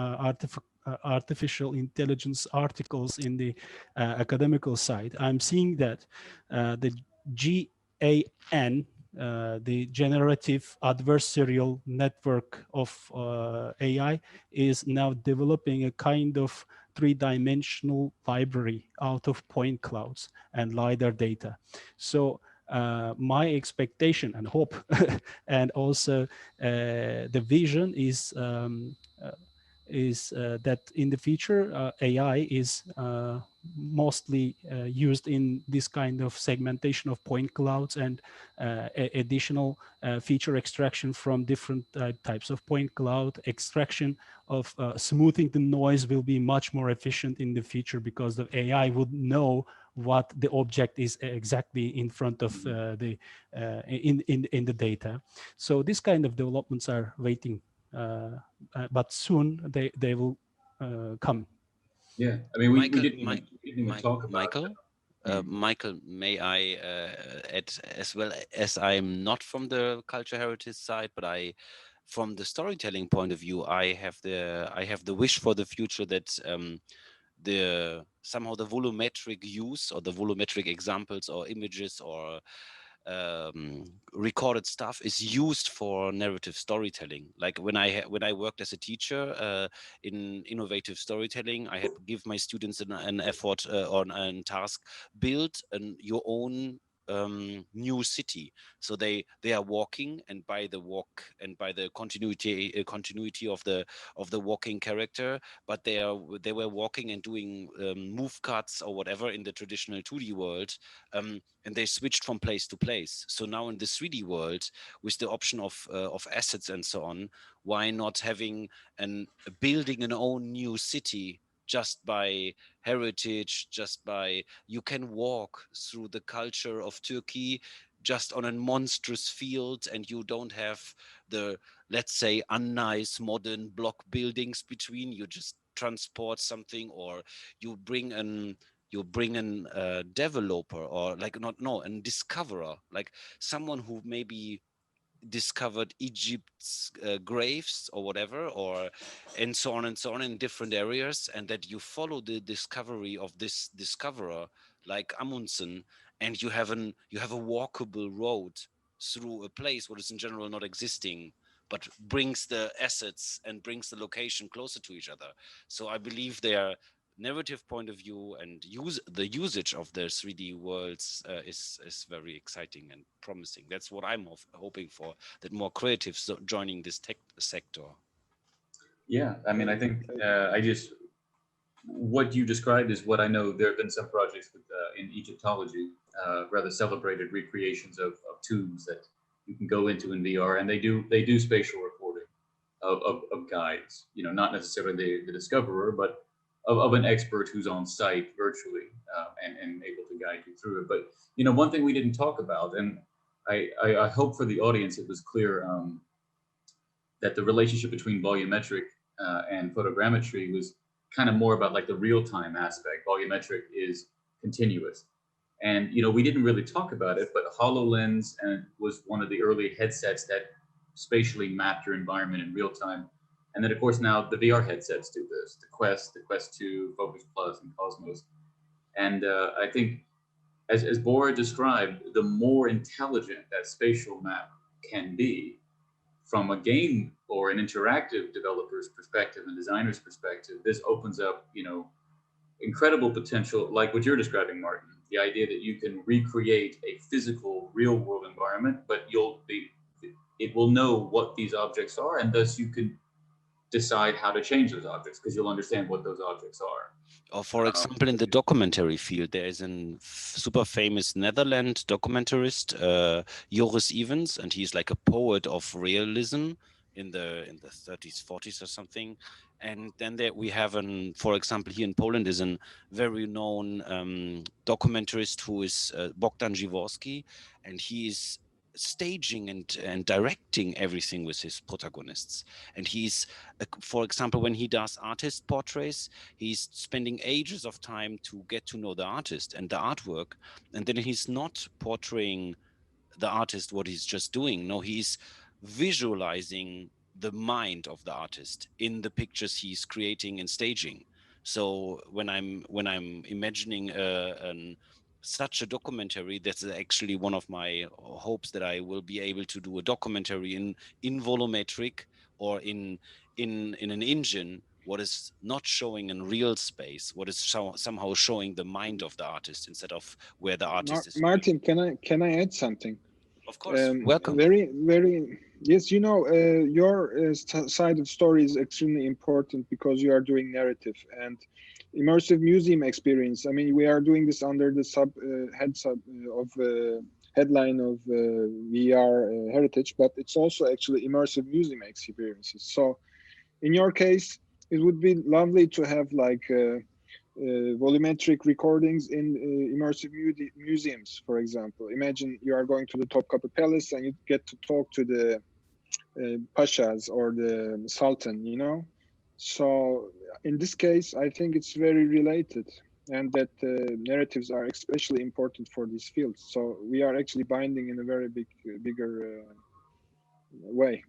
artificial intelligence articles in the academical side, I'm seeing that the GAN, the generative adversarial network of AI, is now developing a kind of three-dimensional library out of point clouds and LiDAR data. So my expectation and hope and also the vision is that in the future AI is mostly used in this kind of segmentation of point clouds and additional feature extraction from different types of point cloud. Extraction of smoothing the noise will be much more efficient in the future because the AI would know what the object is exactly in front of in the data. So this kind of developments are waiting, but soon they will come. Yeah, I mean, we didn't even talk about Michael. Michael, may I add, as well, as I'm not from the culture heritage side, but from the storytelling point of view, I have the wish for the future that somehow the volumetric use or the volumetric examples or images or recorded stuff is used for narrative storytelling. Like when I worked as a teacher in innovative storytelling, I had to give my students an effort on a task, build your own new city. So they are walking, and by the walk and by the continuity of the walking character, but they were walking and doing move cuts or whatever in the traditional 2D world, and they switched from place to place. So now in the 3D world, with the option of assets and so on, why not having building an own new city just by heritage, just by you can walk through the culture of Turkey just on a monstrous field, and you don't have the, let's say, unnice modern block buildings between. You just transport something, or you bring an developer, or like a discoverer, like someone who maybe discovered Egypt's graves or whatever, or and so on in different areas, and that you follow the discovery of this discoverer like Amundsen, and you have a walkable road through a place what is in general not existing, but brings the assets and brings the location closer to each other. So I believe their narrative point of view and the usage of the 3D worlds is very exciting and promising. That's what I'm hoping for, that more creatives joining this tech sector. Yeah, I mean, I think what you described is what I know. There have been some projects with, in Egyptology, rather celebrated recreations of tombs that you can go into in VR, and they do spatial recording of guides. You know, not necessarily the discoverer, but of an expert who's on site virtually and able to guide you through it. But you know, one thing we didn't talk about, and I hope for the audience it was clear, that the relationship between volumetric and photogrammetry was kind of more about like the real-time aspect. Volumetric is continuous. And you know, we didn't really talk about it, but HoloLens was one of the early headsets that spatially mapped your environment in real time. And then of course now the VR headsets do this, the Quest 2, Focus Plus, and Cosmos. And I think as Bora described, the more intelligent that spatial map can be from a game or an interactive developer's perspective and designer's perspective, this opens up, you know, incredible potential, like what you're describing, Martin. The idea that you can recreate a physical, real-world environment, but it will know what these objects are, and thus you can decide how to change those objects because you'll understand what those objects are. Or for example, in the documentary field, there is a super famous Netherlands documentarist, Joris Evans, and he's like a poet of realism in the 30s, 40s or something. And then there we have for example, here in Poland is a very known documentarist who is Bogdan Dziworski, and he is staging and directing everything with his protagonists. And he's, for example, when he does artist portraits, he's spending ages of time to get to know the artist and the artwork. And then he's not portraying the artist what he's just doing. No, he's visualizing the mind of the artist in the pictures he's creating and staging. So when I'm imagining such a documentary, that's actually one of my hopes, that I will be able to do a documentary in volumetric or in an engine, what is not showing in real space, what is somehow showing the mind of the artist instead of where the artist is. Martin, can I add something? Of course, welcome. Very, yes, you know, your side of story is extremely important because you are doing narrative and immersive museum experience. I mean, we are doing this under the headline of VR heritage, but it's also actually immersive museum experiences. So in your case, it would be lovely to have like volumetric recordings in immersive museums, for example. Imagine you are going to the Topkapı Palace and you get to talk to the pashas or the sultan, you know. So in this case, I think it's very related, and that narratives are especially important for these fields. So we are actually binding in a very bigger way.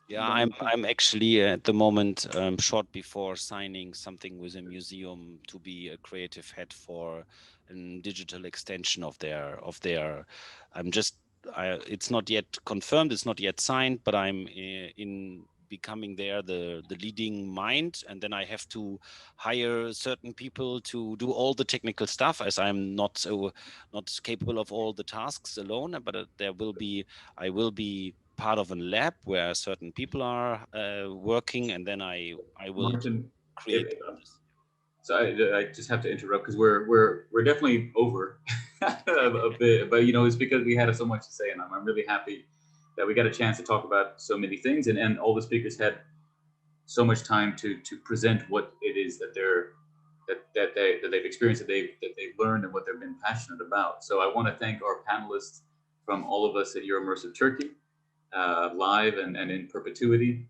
Yeah, I'm actually at the moment short before signing something with a museum to be a creative head for a digital extension of their. It's not yet confirmed, it's not yet signed, but I'm in becoming there the leading mind, and then I have to hire certain people to do all the technical stuff, as I'm not capable of all the tasks alone. But I will be part of a lab where certain people are working, and then I will Martin, create. So I just have to interrupt because we're definitely over a bit, but you know, it's because we had so much to say, and I'm really happy that we got a chance to talk about so many things, and all the speakers had so much time to present what it is that they've experienced, that they've learned, and what they've been passionate about. So I want to thank our panelists from all of us at Euromersive Turkey, live and in perpetuity.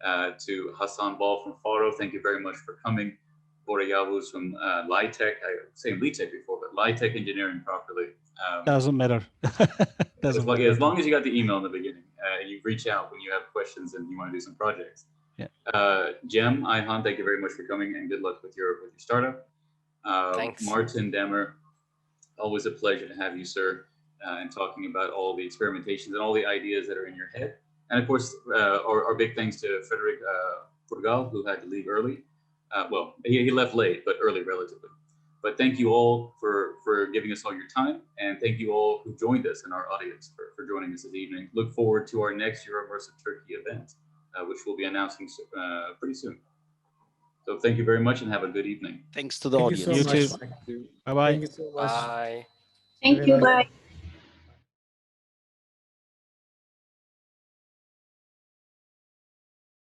To Hassan Ball from FARO, thank you very much for coming. Bora Yavuz from Litech, I was saying Litech before, but Litech Engineering properly. Doesn't matter. As long as you got the email in the beginning, you reach out when you have questions and you want to do some projects. Yeah. Cem Ayhan, thank you very much for coming, and good luck with your startup. Thanks. Martn Demmer, always a pleasure to have you, sir, and talking about all the experimentations and all the ideas that are in your head. And of course, our big thanks to Frederick Portugal, who had to leave early. Well, he left late, but early relatively. But thank you all for giving us all your time, and thank you all who joined us in our audience for joining us this evening. Look forward to our next Euromersive Turkey event, which we'll be announcing pretty soon. So So thank you very much and have a good evening. Thanks to the Thank audience. you so You much. too. Mike. Bye-bye. Thank you so much. Bye. Have Thank a you. nice Bye. day.